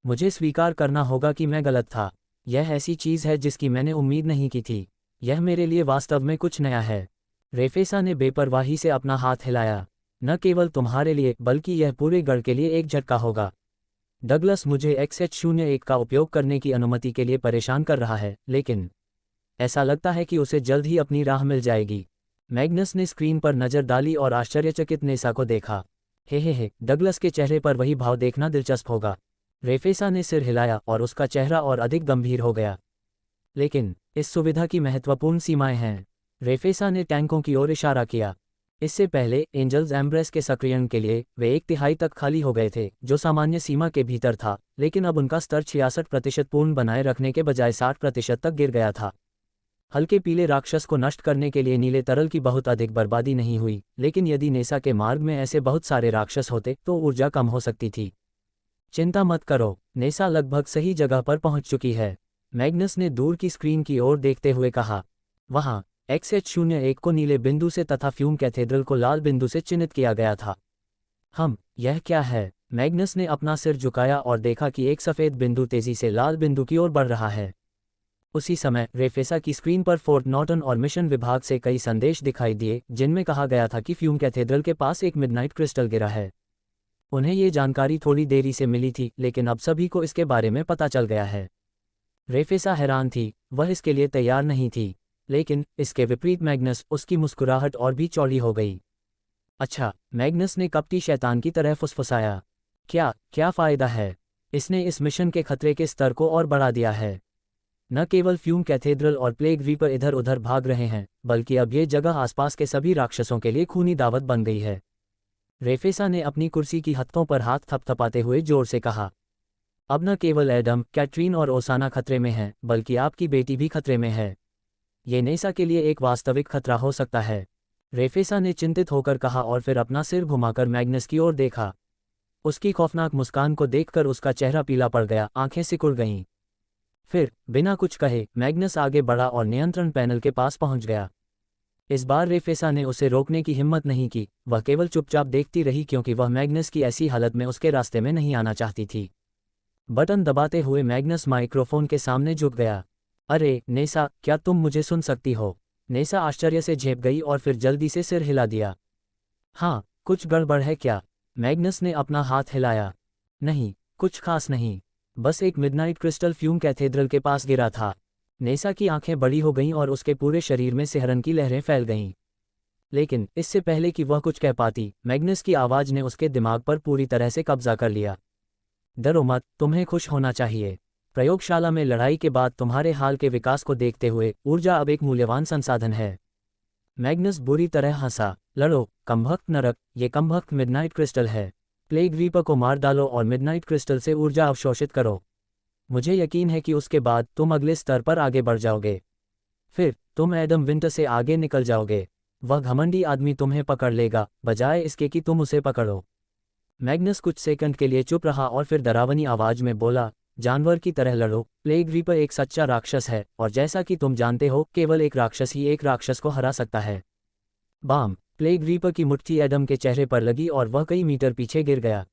मुझे स्वीकार करना होगा कि मैं गलत था। यह ऐसी चीज़ है जिसकी मैंने उम्मीद नहीं की थी। यह मेरे लिए वास्तव में कुछ नया है। रेफेसा ने बेपरवाही से अपना हाथ हिलाया। न केवल तुम्हारे लिए बल्कि यह पूरे गढ़ के लिए एक झटका होगा। डगलस मुझे XH-01 का उपयोग करने की अनुमति के लिए परेशान कर रहा है, लेकिन ऐसा लगता है कि उसे जल्द ही अपनी राह मिल जाएगी। मैग्नस ने स्क्रीन पर नज़र डाली और आश्चर्यचकित नेसा को देखा। हे, डगलस के चेहरे पर वही भाव देखना दिलचस्प होगा। रेफेसा ने सिर हिलाया और उसका चेहरा और अधिक गंभीर हो गया। लेकिन इस सुविधा की महत्वपूर्ण सीमाएं हैं। रेफेसा ने टैंकों की ओर इशारा किया। इससे पहले एंजल्स एम्ब्रेस के सक्रियण के लिए वे 1/3 तक खाली हो गए थे, जो सामान्य सीमा के भीतर था, लेकिन अब उनका स्तर 66% पूर्ण बनाए रखने के बजाय 60% तक गिर गया था। हल्के पीले राक्षस को नष्ट करने के लिए नीले तरल की बहुत अधिक बर्बादी नहीं हुई, लेकिन यदि नेसा के मार्ग में ऐसे बहुत सारे राक्षस होते तो ऊर्जा कम हो सकती थी। चिंता मत करो, नेसा लगभग सही जगह पर पहुंच चुकी है। मैग्नस ने दूर की स्क्रीन की ओर देखते हुए कहा। वहां XH-01 को नीले बिंदु से तथा फ्यूम कैथेड्रल को लाल बिंदु से चिन्हित किया गया था। यह क्या है? मैग्नस ने अपना सिर झुकाया और देखा कि एक सफ़ेद बिंदु तेजी से लाल बिंदु की ओर बढ़ रहा है। उसी समय रेफेसा की स्क्रीन पर फोर्ट नॉर्टन और मिशन विभाग से कई संदेश दिखाई दिए, जिनमें कहा गया था कि फ्यूम कैथेड्रल के पास एक मिडनाइट क्रिस्टल गिरा है। उन्हें ये जानकारी थोड़ी देरी से मिली थी, लेकिन अब सभी को इसके बारे में पता चल गया है। रेफेसा हैरान थी, वह इसके लिए तैयार नहीं थी। लेकिन इसके विपरीत मैग्नस, उसकी मुस्कुराहट और भी चौड़ी हो गई। अच्छा, मैग्नस ने कपटी शैतान की तरह फुसफुसाया। क्या फ़ायदा है? इसने इस मिशन के खतरे के स्तर को और बढ़ा दिया है। न केवल फ्यूम कैथेड्रल और प्लेग रीपर इधर उधर भाग रहे हैं, बल्कि अब ये जगह आसपास के सभी राक्षसों के लिए खूनी दावत बन गई है। रेफेसा ने अपनी कुर्सी की हत्थों पर हाथ थपथपाते हुए जोर से कहा। अब न केवल एडम, कैटरीन और ओसाना खतरे में हैं, बल्कि आपकी बेटी भी खतरे में है। ये नेसा के लिए एक वास्तविक खतरा हो सकता है। रेफेसा ने चिंतित होकर कहा और फिर अपना सिर घुमाकर मैग्नस की ओर देखा। उसकी खौफनाक मुस्कान को देखकर उसका चेहरा पीला पड़ गया, आंखें सिकुड़ गईं। फिर बिना कुछ कहे मैग्नस आगे बढ़ा और नियंत्रण पैनल के पास पहुंच गया। इस बार रेफेसा ने उसे रोकने की हिम्मत नहीं की, वह केवल चुपचाप देखती रही, क्योंकि वह मैग्नस की ऐसी हालत में उसके रास्ते में नहीं आना चाहती थी। बटन दबाते हुए मैग्नस माइक्रोफोन के सामने झुक गया। अरे नेसा, क्या तुम मुझे सुन सकती हो? नेसा आश्चर्य से झेप गई और फिर जल्दी से सिर हिला दिया। हाँ, कुछ गड़बड़ है क्या? मैग्नस ने अपना हाथ हिलाया। नहीं, कुछ खास नहीं, बस एक मिडनाइट क्रिस्टल फ्यूम कैथेड्रल के पास गिरा था। नेसा की आंखें बड़ी हो गईं और उसके पूरे शरीर में सिहरन की लहरें फैल गईं। लेकिन इससे पहले कि वह कुछ कह पाती, मैग्नस की आवाज़ ने उसके दिमाग पर पूरी तरह से कब्जा कर लिया। डरो मत, तुम्हें खुश होना चाहिए। प्रयोगशाला में लड़ाई के बाद तुम्हारे हाल के विकास को देखते हुए ऊर्जा अब एक मूल्यवान संसाधन है। मैग्नस बुरी तरह हंसा। लड़ो, कमबख्त नरक, ये कमबख्त मिडनाइट क्रिस्टल है। प्लेग रीपर को मार डालो और मिडनाइट क्रिस्टल से ऊर्जा अवशोषित करो। मुझे यकीन है कि उसके बाद तुम अगले स्तर पर आगे बढ़ जाओगे। फिर तुम एडम विंटर से आगे निकल जाओगे। वह घमंडी आदमी तुम्हें पकड़ लेगा, बजाय इसके कि तुम उसे पकड़ो। मैग्नस कुछ सेकंड के लिए चुप रहा और फिर डरावनी आवाज में बोला, जानवर की तरह लड़ो। प्लेग रीपर एक सच्चा राक्षस है, और जैसा कि तुम जानते हो, केवल एक राक्षस ही एक राक्षस को हरा सकता है। बाम! प्लेग रीपर की मुट्ठी एडम के चेहरे पर लगी और वह कई मीटर पीछे गिर गया।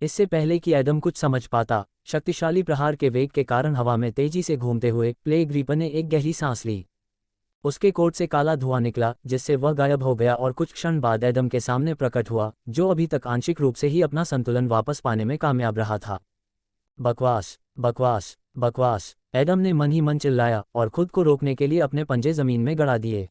इससे पहले कि एडम कुछ समझ पाता, शक्तिशाली प्रहार के वेग के कारण हवा में तेजी से घूमते हुए प्लेग रीपर ने एक गहरी सांस ली। उसके कोट से काला धुआं निकला, जिससे वह गायब हो गया और कुछ क्षण बाद एडम के सामने प्रकट हुआ, जो अभी तक आंशिक रूप से ही अपना संतुलन वापस पाने में कामयाब रहा था। बकवास, बकवास, बकवास! एडम ने मन ही मन चिल्लाया और खुद को रोकने के लिए अपने पंजे जमीन में गड़ा दिए।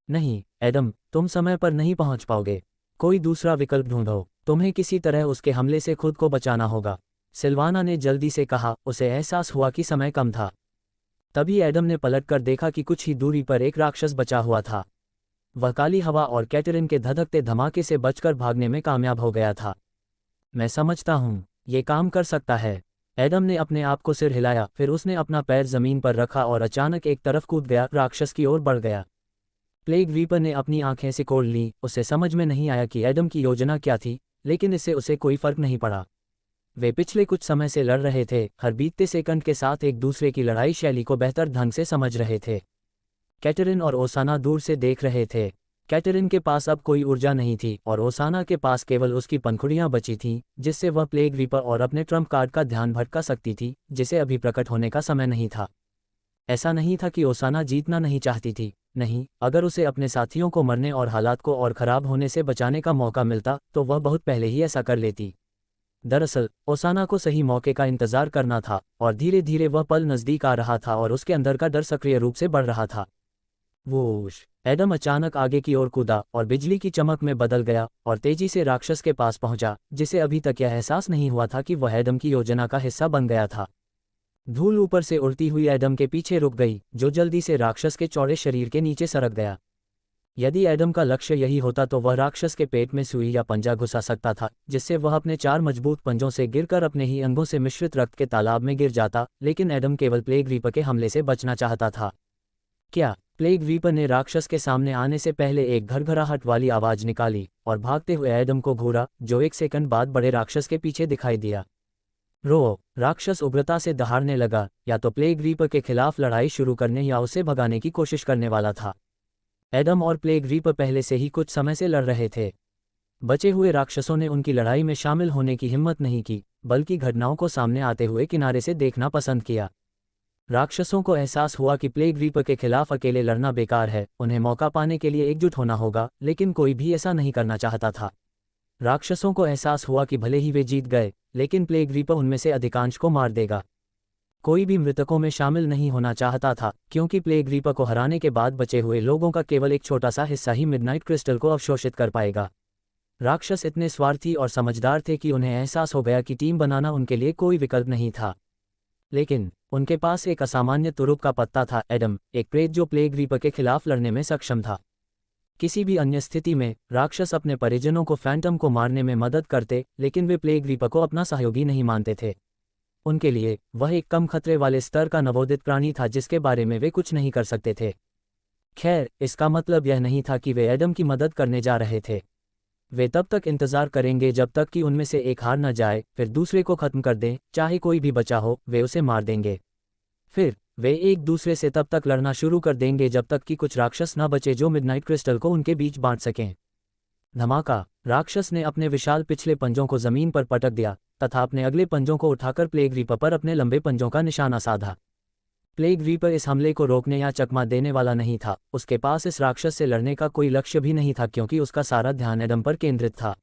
नहीं, एडम, तुम समय पर नहीं पहुंच पाओगे। कोई दूसरा विकल्प ढूंढो। तुम्हें किसी तरह उसके हमले से खुद को बचाना होगा, सिल्वाना ने जल्दी से कहा। उसे एहसास हुआ कि समय कम था। तभी एडम ने पलटकर देखा कि कुछ ही दूरी पर एक राक्षस बचा हुआ था। वह काली हवा और कैटरिन के धधकते धमाके से बचकर भागने में कामयाब हो गया था। मैं समझता हूँ, ये काम कर सकता है। एडम ने अपने आप को सिर हिलाया, फिर उसने अपना पैर जमीन पर रखा और अचानक एक तरफ कूद गया, राक्षस की ओर बढ़ गया। प्लेग रीपर ने अपनी आंखें सिकोड़ लीं। उसे समझ में नहीं आया कि एडम की योजना क्या थी, लेकिन इससे उसे कोई फर्क नहीं पड़ा। वे पिछले कुछ समय से लड़ रहे थे, हर बीतते सेकंड के साथ एक दूसरे की लड़ाई शैली को बेहतर ढंग से समझ रहे थे। कैटरिन और ओसाना दूर से देख रहे थे। कैटरिन के पास अब कोई ऊर्जा नहीं थी और ओसाना के पास केवल उसकी पंखुड़ियां बची थीं, जिससे वह प्लेग रीपर और अपने ट्रम्प कार्ड का ध्यान भटका सकती थी, जिसे अभी प्रकट होने का समय नहीं था। ऐसा नहीं था कि ओसाना जीतना नहीं चाहती थी, नहीं, अगर उसे अपने साथियों को मरने और हालात को और ख़राब होने से बचाने का मौका मिलता तो वह बहुत पहले ही ऐसा कर लेती। दरअसल ओसाना को सही मौके का इंतजार करना था, और धीरे धीरे वह पल नज़दीक आ रहा था और उसके अंदर का डर सक्रिय रूप से बढ़ रहा था। वोश! एडम अचानक आगे की ओर कूदा और बिजली की चमक में बदल गया और तेजी से राक्षस के पास पहुंचा, जिसे अभी तक यह एहसास नहीं हुआ था कि वह एडम की योजना का हिस्सा बन गया था। धूल ऊपर से उड़ती हुई एडम के पीछे रुक गई, जो जल्दी से राक्षस के चौड़े शरीर के नीचे सरक गया। यदि एडम का लक्ष्य यही होता तो वह राक्षस के पेट में सुई या पंजा घुसा सकता था, जिससे वह अपने 4 मजबूत पंजों से गिरकर अपने ही अंगों से मिश्रित रक्त के तालाब में गिर जाता, लेकिन एडम केवल प्लेग रीपर के हमले से बचना चाहता था। क्या? प्लेग रीपर ने राक्षस के सामने आने से पहले एक घरघराहट वाली आवाज निकाली और भागते हुए एडम को घूरा, जो 1 सेकंड बाद बड़े राक्षस के पीछे दिखाई दिया। रो! राक्षस उग्रता से दहाड़ने लगा, या तो प्लेग रीपर के खिलाफ लड़ाई शुरू करने या उसे भगाने की कोशिश करने वाला था। एडम और प्लेग रीपर पहले से ही कुछ समय से लड़ रहे थे। बचे हुए राक्षसों ने उनकी लड़ाई में शामिल होने की हिम्मत नहीं की, बल्कि घटनाओं को सामने आते हुए किनारे से देखना पसंद किया। राक्षसों को एहसास हुआ कि प्लेग रीपर के खिलाफ अकेले लड़ना बेकार है, उन्हें मौका पाने के लिए एकजुट होना होगा, लेकिन कोई भी ऐसा नहीं करना चाहता था। राक्षसों को एहसास हुआ कि भले ही वे जीत गए, लेकिन प्लेग रीपर उनमें से अधिकांश को मार देगा। कोई भी मृतकों में शामिल नहीं होना चाहता था, क्योंकि प्लेग रीपर को हराने के बाद बचे हुए लोगों का केवल एक छोटा सा हिस्सा ही मिडनाइट क्रिस्टल को अवशोषित कर पाएगा। राक्षस इतने स्वार्थी और समझदार थे कि उन्हें एहसास हो गया कि टीम बनाना उनके लिए कोई विकल्प नहीं था। लेकिन उनके पास एक असामान्य तुरुप का पत्ता था, एडम, एक प्रेत जो प्लेग रीपर के खिलाफ लड़ने में सक्षम था। किसी भी अन्य स्थिति में राक्षस अपने परिजनों को फैंटम को मारने में मदद करते, लेकिन वे प्लेग रीपर को अपना सहयोगी नहीं मानते थे। उनके लिए वह एक कम खतरे वाले स्तर का नवोदित प्राणी था जिसके बारे में वे कुछ नहीं कर सकते थे। खैर, इसका मतलब यह नहीं था कि वे एडम की मदद करने जा रहे थे। वे तब तक इंतजार करेंगे जब तक कि उनमें से एक हार न जाए, फिर दूसरे को खत्म कर दें, चाहे कोई भी बचा हो, वे उसे मार देंगे। फिर वे एक दूसरे से तब तक लड़ना शुरू कर देंगे जब तक कि कुछ राक्षस न बचे जो मिडनाइट क्रिस्टल को उनके बीच बांट सकें। धमाका! राक्षस ने अपने विशाल पिछले पंजों को जमीन पर पटक दिया तथा अपने अगले पंजों को उठाकर प्लेग रीपर पर अपने लंबे पंजों का निशाना साधा। प्लेग रीपर इस हमले को रोकने या चकमा देने वाला नहीं था, उसके पास इस राक्षस से लड़ने का कोई लक्ष्य भी नहीं था क्योंकि उसका सारा ध्यान एडम पर केंद्रित था।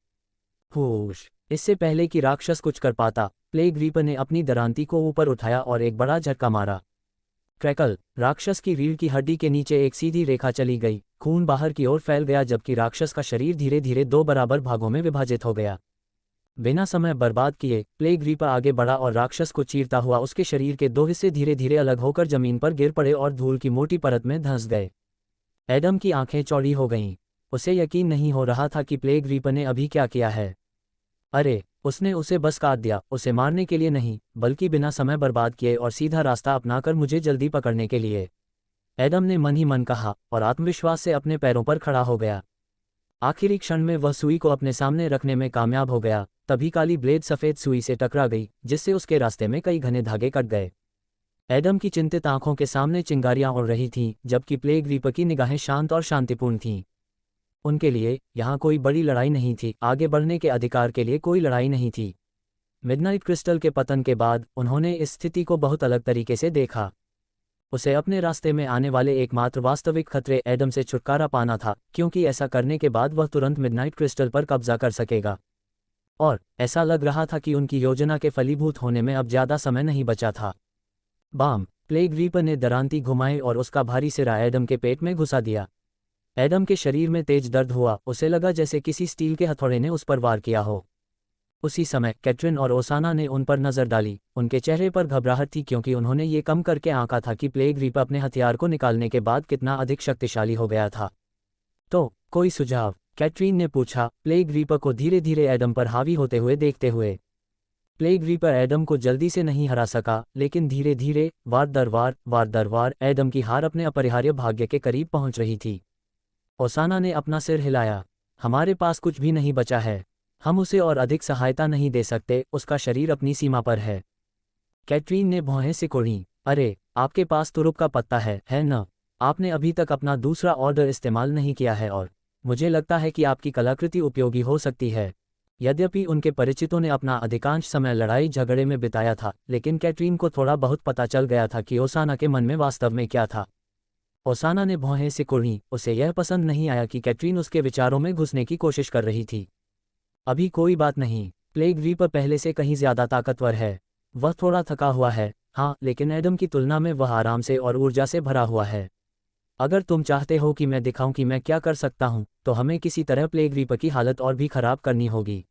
होश! इससे पहले कि राक्षस कुछ कर पाता, प्लेग रीपर ने अपनी दरांती को ऊपर उठाया और एक बड़ा झटका मारा। क्रैकल! राक्षस की रीढ़ की हड्डी के नीचे एक सीधी रेखा चली गई, खून बाहर की ओर फैल गया जबकि राक्षस का शरीर धीरे धीरे 2 बराबर भागों में विभाजित हो गया। बिना समय बर्बाद किए प्लेग रीपर आगे बढ़ा और राक्षस को चीरता हुआ उसके शरीर के 2 हिस्से धीरे धीरे अलग होकर जमीन पर गिर पड़े और धूल की मोटी परत में धंस गए। एडम की आंखें चौड़ी हो गईं। उसे यकीन नहीं हो रहा था कि प्लेग रीपर ने अभी क्या किया है। अरे, उसने उसे बस काट दिया, उसे मारने के लिए नहीं, बल्कि बिना समय बर्बाद किए और सीधा रास्ता अपनाकर मुझे जल्दी पकड़ने के लिए, एडम ने मन ही मन कहा और आत्मविश्वास से अपने पैरों पर खड़ा हो गया। आखिरी क्षण में वह सुई को अपने सामने रखने में कामयाब हो गया, तभी काली ब्लेड सफ़ेद सुई से टकरा गई, जिससे उसके रास्ते में कई घने धागे कट गए। एडम की चिंतित आंखों के सामने चिंगारियां उड़ रही थीं, जबकि प्लेग रीपर की निगाहें शांत और शांतिपूर्ण थीं। उनके लिए यहाँ कोई बड़ी लड़ाई नहीं थी, आगे बढ़ने के अधिकार के लिए कोई लड़ाई नहीं थी। मिडनाइट क्रिस्टल के पतन के बाद उन्होंने इस स्थिति को बहुत अलग तरीके से देखा। उसे अपने रास्ते में आने वाले एकमात्र वास्तविक खतरे एडम से छुटकारा पाना था, क्योंकि ऐसा करने के बाद वह तुरंत मिडनाइट क्रिस्टल पर कब्जा कर सकेगा। और ऐसा लग रहा था कि उनकी योजना के फलीभूत होने में अब ज़्यादा समय नहीं बचा था। बाम! प्लेग रीपर ने दरांती घुमाई और उसका भारी सिरा एडम के पेट में घुसा दिया। एडम के शरीर में तेज दर्द हुआ, उसे लगा जैसे किसी स्टील के हथौड़े ने उस पर वार किया हो। उसी समय कैटरीन और ओसाना ने उन पर नजर डाली। उनके चेहरे पर घबराहट थी क्योंकि उन्होंने ये कम करके आंका था कि प्लेग रीपर अपने हथियार को निकालने के बाद कितना अधिक शक्तिशाली हो गया था। तो कोई सुझाव? कैटरीन ने पूछा, प्लेग रीपर को धीरे धीरे एडम पर हावी होते हुए देखते हुए। प्लेग रीपर एडम को जल्दी से नहीं हरा सका, लेकिन धीरे धीरे, वार दर वार, एडम की हार अपने अपरिहार्य भाग्य के करीब पहुंच रही थी। ओसाना ने अपना सिर हिलाया। हमारे पास कुछ भी नहीं बचा है, हम उसे और अधिक सहायता नहीं दे सकते, उसका शरीर अपनी सीमा पर है। कैटरीन ने भौहें सिकोड़ी। अरे, आपके पास तुरुप का पत्ता है न? आपने अभी तक अपना दूसरा ऑर्डर इस्तेमाल नहीं किया है और मुझे लगता है कि आपकी कलाकृति उपयोगी हो सकती है। यद्यपि उनके परिचितों ने अपना अधिकांश समय लड़ाई झगड़े में बिताया था, लेकिन कैटरीन को थोड़ा बहुत पता चल गया था कि ओसाना के मन में वास्तव में क्या था। ओसाना ने भौहें सिकुड़ी, उसे यह पसंद नहीं आया कि कैटरीन उसके विचारों में घुसने की कोशिश कर रही थी। अभी कोई बात नहीं, प्लेग रीपर पहले से कहीं ज्यादा ताकतवर है। वह थोड़ा थका हुआ है, हाँ, लेकिन एडम की तुलना में वह आराम से और ऊर्जा से भरा हुआ है। अगर तुम चाहते हो कि मैं दिखाऊं कि मैं क्या कर सकता हूं, तो हमें किसी तरह प्लेग रीपर की हालत और भी खराब करनी होगी।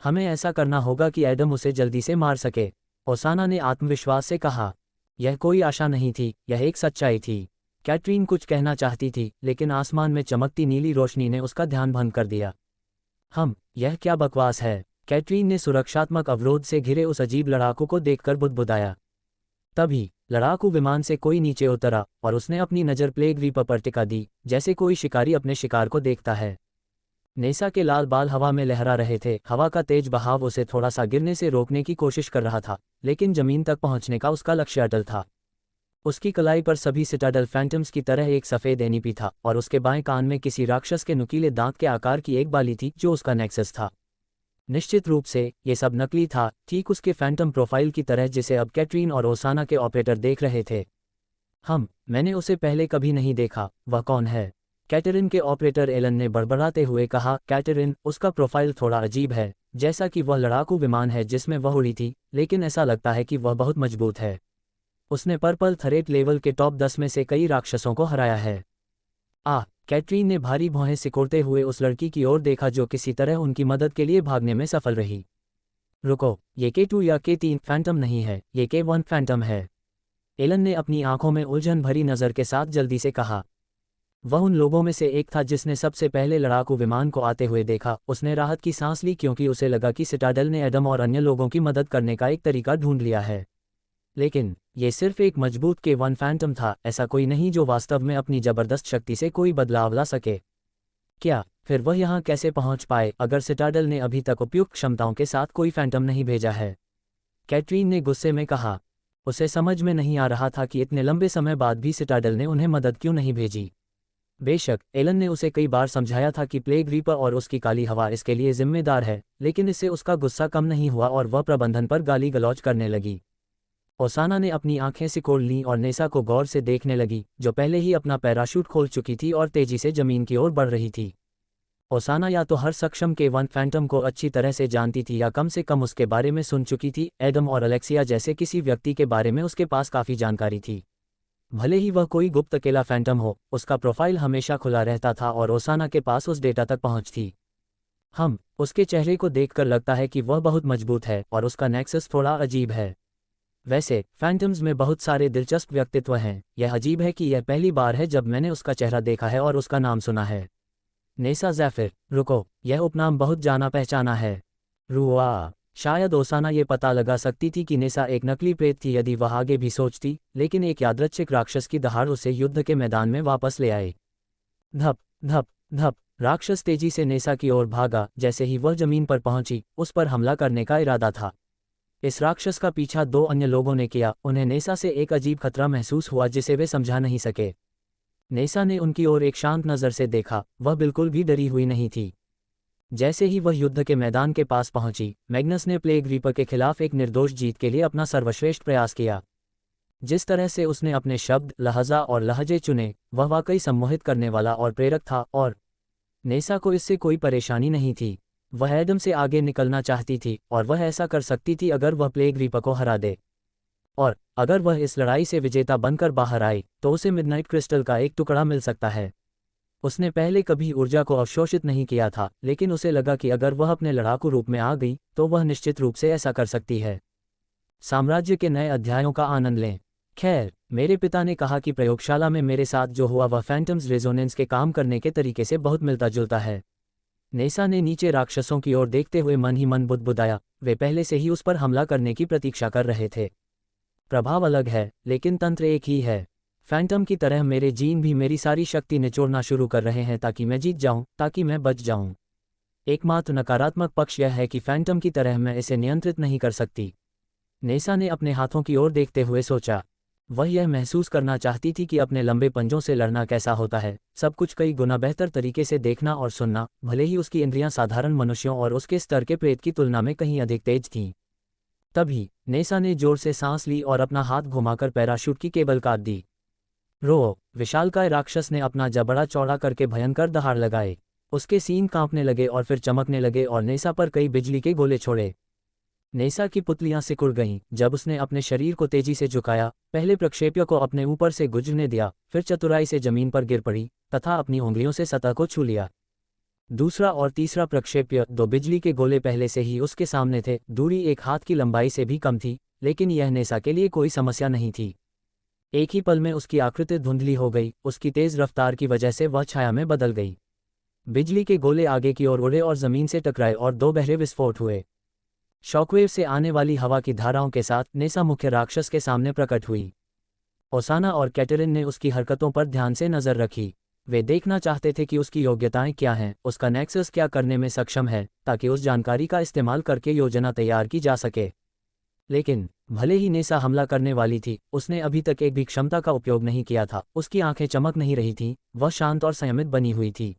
हमें ऐसा करना होगा कि एडम उसे जल्दी से मार सके, ओसाना ने आत्मविश्वास से कहा। यह कोई आशा नहीं थी, यह एक सच्चाई थी। कैटरीन कुछ कहना चाहती थी, लेकिन आसमान में चमकती नीली रोशनी ने उसका ध्यान भंग कर दिया। यह क्या बकवास है, कैटरीन ने सुरक्षात्मक अवरोध से घिरे उस अजीब लड़ाकू को देखकर बुदबुदाया। तभी लड़ाकू विमान से कोई नीचे उतरा और उसने अपनी नज़र प्लेग रीपर पर टिका दी, जैसे कोई शिकारी अपने शिकार को देखता है। नेसा के लाल बाल हवा में लहरा रहे थे, हवा का तेज बहाव उसे थोड़ा सा गिरने से रोकने की कोशिश कर रहा था, लेकिन जमीन तक पहुंचने का उसका लक्ष्य अटल था। उसकी कलाई पर सभी सिटाडल फैंटम्स की तरह एक सफ़ेद एनीपी था और उसके बाएं कान में किसी राक्षस के नुकीले दांत के आकार की एक बाली थी जो उसका नेक्सस था। निश्चित रूप से ये सब नकली था, ठीक उसके फैंटम प्रोफाइल की तरह जिसे अब कैटरीन और ओसाना के ऑपरेटर देख रहे थे। मैंने उसे पहले कभी नहीं देखा, वह कौन है? कैटरीन के ऑपरेटर एलन ने बड़बड़ाते हुए कहा। कैटरीन, उसका प्रोफाइल थोड़ा अजीब है, जैसा कि वह लड़ाकू विमान है जिसमें वह उड़ी थी, लेकिन ऐसा लगता है कि वह बहुत मजबूत है। उसने पर्पल थ्रेट लेवल के टॉप 10 में से कई राक्षसों को हराया है। कैटरीन ने भारी भौहें सिकोड़ते हुए उस लड़की की ओर देखा जो किसी तरह उनकी मदद के लिए भागने में सफल रही। रुको, ये K2 या K3 फैंटम नहीं है, ये K1 फैंटम है। एलन ने अपनी आंखों में उलझन भरी नज़र के साथ जल्दी से कहा। वह उन लोगों में से एक था जिसने सबसे पहले लड़ाकू विमान को आते हुए देखा। उसने राहत की सांस ली क्योंकि उसे लगा कि सिटाडेल ने एडम और अन्य लोगों की मदद करने का एक तरीका ढूंढ लिया है। लेकिन ये सिर्फ एक मजबूत K1 फैंटम था, ऐसा कोई नहीं जो वास्तव में अपनी जबरदस्त शक्ति से कोई बदलाव ला सके। क्या फिर वह यहाँ कैसे पहुँच पाए अगर सिटाडेल ने अभी तक उपयुक्त क्षमताओं के साथ कोई फैंटम नहीं भेजा है? कैटरीन ने गुस्से में कहा। उसे समझ में नहीं आ रहा था कि इतने लंबे समय बाद भी सिटाडेल ने उन्हें मदद क्यों नहीं भेजी। बेशक एलन ने उसे कई बार समझाया था कि प्लेग रीपर और उसकी काली हवा इसके लिए जिम्मेदार है, लेकिन इससे उसका गुस्सा कम नहीं हुआ और वह प्रबंधन पर गाली गलौज करने लगी। ओसाना ने अपनी आंखें सिकोड़ लीं और नेसा को गौर से देखने लगी, जो पहले ही अपना पैराशूट खोल चुकी थी और तेजी से जमीन की ओर बढ़ रही थी। ओसाना या तो हर सक्षम K1 फैंटम को अच्छी तरह से जानती थी या कम से कम उसके बारे में सुन चुकी थी। एडम और अलेक्सिया जैसे किसी व्यक्ति के बारे में उसके पास काफ़ी जानकारी थी। भले ही वह कोई गुप्त अकेला फैंटम हो, उसका प्रोफाइल हमेशा खुला रहता था और ओसाना के पास उस डेटा तक पहुंच थी। उसके चेहरे को देखकर लगता है कि वह बहुत मजबूत है और उसका नेक्सस थोड़ा अजीब है। वैसे फैंटम्स में बहुत सारे दिलचस्प व्यक्तित्व हैं, यह अजीब है कि यह पहली बार है जब मैंने उसका चेहरा देखा है और उसका नाम सुना है। नेसा ज़ैफिर। रुको, यह उपनाम बहुत जाना पहचाना है। रुआ। शायद ओसाना ये पता लगा सकती थी कि नेसा एक नकली प्रेत थी यदि वह आगे भी सोचती, लेकिन एक यादृच्छिक राक्षस की दहाड़ उसे युद्ध के मैदान में वापस ले आए। धप धप धप। राक्षस तेजी से नेसा की ओर भागा। जैसे ही वह जमीन पर पहुंची, उस पर हमला करने का इरादा था। इस राक्षस का पीछा 2 अन्य लोगों ने किया। उन्हें नेसा से एक अजीब खतरा महसूस हुआ जिसे वे समझा नहीं सके। नेसा ने उनकी ओर एक शांत नज़र से देखा, वह बिल्कुल भी डरी हुई नहीं थी। जैसे ही वह युद्ध के मैदान के पास पहुंची, मैग्नस ने प्लेग रीपर के खिलाफ एक निर्दोष जीत के लिए अपना सर्वश्रेष्ठ प्रयास किया। जिस तरह से उसने अपने शब्द, लहजा और लहजे चुने, वह वाकई सम्मोहित करने वाला और प्रेरक था, और नेसा को इससे कोई परेशानी नहीं थी। वह एडम से आगे निकलना चाहती थी और वह ऐसा कर सकती थी अगर वह प्लेग रीपर को हरा दे। और अगर वह इस लड़ाई से विजेता बनकर बाहर आई, तो उसे मिडनाइट क्रिस्टल का एक टुकड़ा मिल सकता है। उसने पहले कभी ऊर्जा को अवशोषित नहीं किया था, लेकिन उसे लगा कि अगर वह अपने लड़ाकू रूप में आ गई, तो वह निश्चित रूप से ऐसा कर सकती है। साम्राज्य के नए अध्यायों का आनंद लें। खैर, मेरे पिता ने कहा कि प्रयोगशाला में मेरे साथ जो हुआ वह फैंटम्स रेजोनेंस के काम करने के तरीके से बहुत मिलता जुलता है। नेसा ने नीचे राक्षसों की ओर देखते हुए मन ही मन बुदबुदाया। वे पहले से ही उस पर हमला करने की प्रतीक्षा कर रहे थे। प्रभाव अलग है, लेकिन तंत्र एक ही है। फैंटम की तरह मेरे जीन भी मेरी सारी शक्ति निचोड़ना शुरू कर रहे हैं ताकि मैं जीत जाऊं, ताकि मैं बच जाऊं। एकमात्र नकारात्मक पक्ष यह है कि फैंटम की तरह मैं इसे नियंत्रित नहीं कर सकती। नेसा ने अपने हाथों की ओर देखते हुए सोचा। वह यह महसूस करना चाहती थी कि अपने लंबे पंजों से लड़ना कैसा होता है, सब कुछ कई गुना बेहतर तरीके से देखना और सुनना, भले ही उसकी इंद्रियां साधारण मनुष्यों और उसके स्तर के प्रेत की तुलना में कहीं अधिक तेज थीं। तभी नेसा ने जोर से सांस ली और अपना हाथ घुमाकर पैराशूट की केबल काट दी। रो विशालकाय राक्षस ने अपना जबड़ा चौड़ा करके भयंकर दहाड़ लगाए। उसके सींग कांपने लगे और फिर चमकने लगे और नेसा पर कई बिजली के गोले छोड़े। नेसा की पुतलियां सिकुड़ गईं जब उसने अपने शरीर को तेजी से झुकाया, पहले प्रक्षेप्य को अपने ऊपर से गुजरने दिया, फिर चतुराई से जमीन पर गिर पड़ी तथा अपनी उंगलियों से सतह को छू लिया। दूसरा और तीसरा प्रक्षेप्य, दो बिजली के गोले पहले से ही उसके सामने थे, दूरी एक हाथ की लंबाई से भी कम थी, लेकिन यह नेसा के लिए कोई समस्या नहीं थी। एक ही पल में उसकी आकृति धुंधली हो गई, उसकी तेज रफ्तार की वजह से वह छाया में बदल गई। बिजली के गोले आगे की ओर उड़े और जमीन से टकराए और दो गहरे विस्फोट हुए। शॉकवेव से आने वाली हवा की धाराओं के साथ नेसा मुख्य राक्षस के सामने प्रकट हुई। ओसाना और कैटरिन ने उसकी हरकतों पर ध्यान से नजर रखी। वे देखना चाहते थे कि उसकी योग्यताएं क्या हैं, उसका नेक्सस क्या करने में सक्षम है, ताकि उस जानकारी का इस्तेमाल करके योजना तैयार की जा सके। लेकिन भले ही नेसा हमला करने वाली थी, उसने अभी तक एक भी क्षमता का उपयोग नहीं किया था। उसकी आंखें चमक नहीं रही थीं, वह शांत और संयमित बनी हुई थी।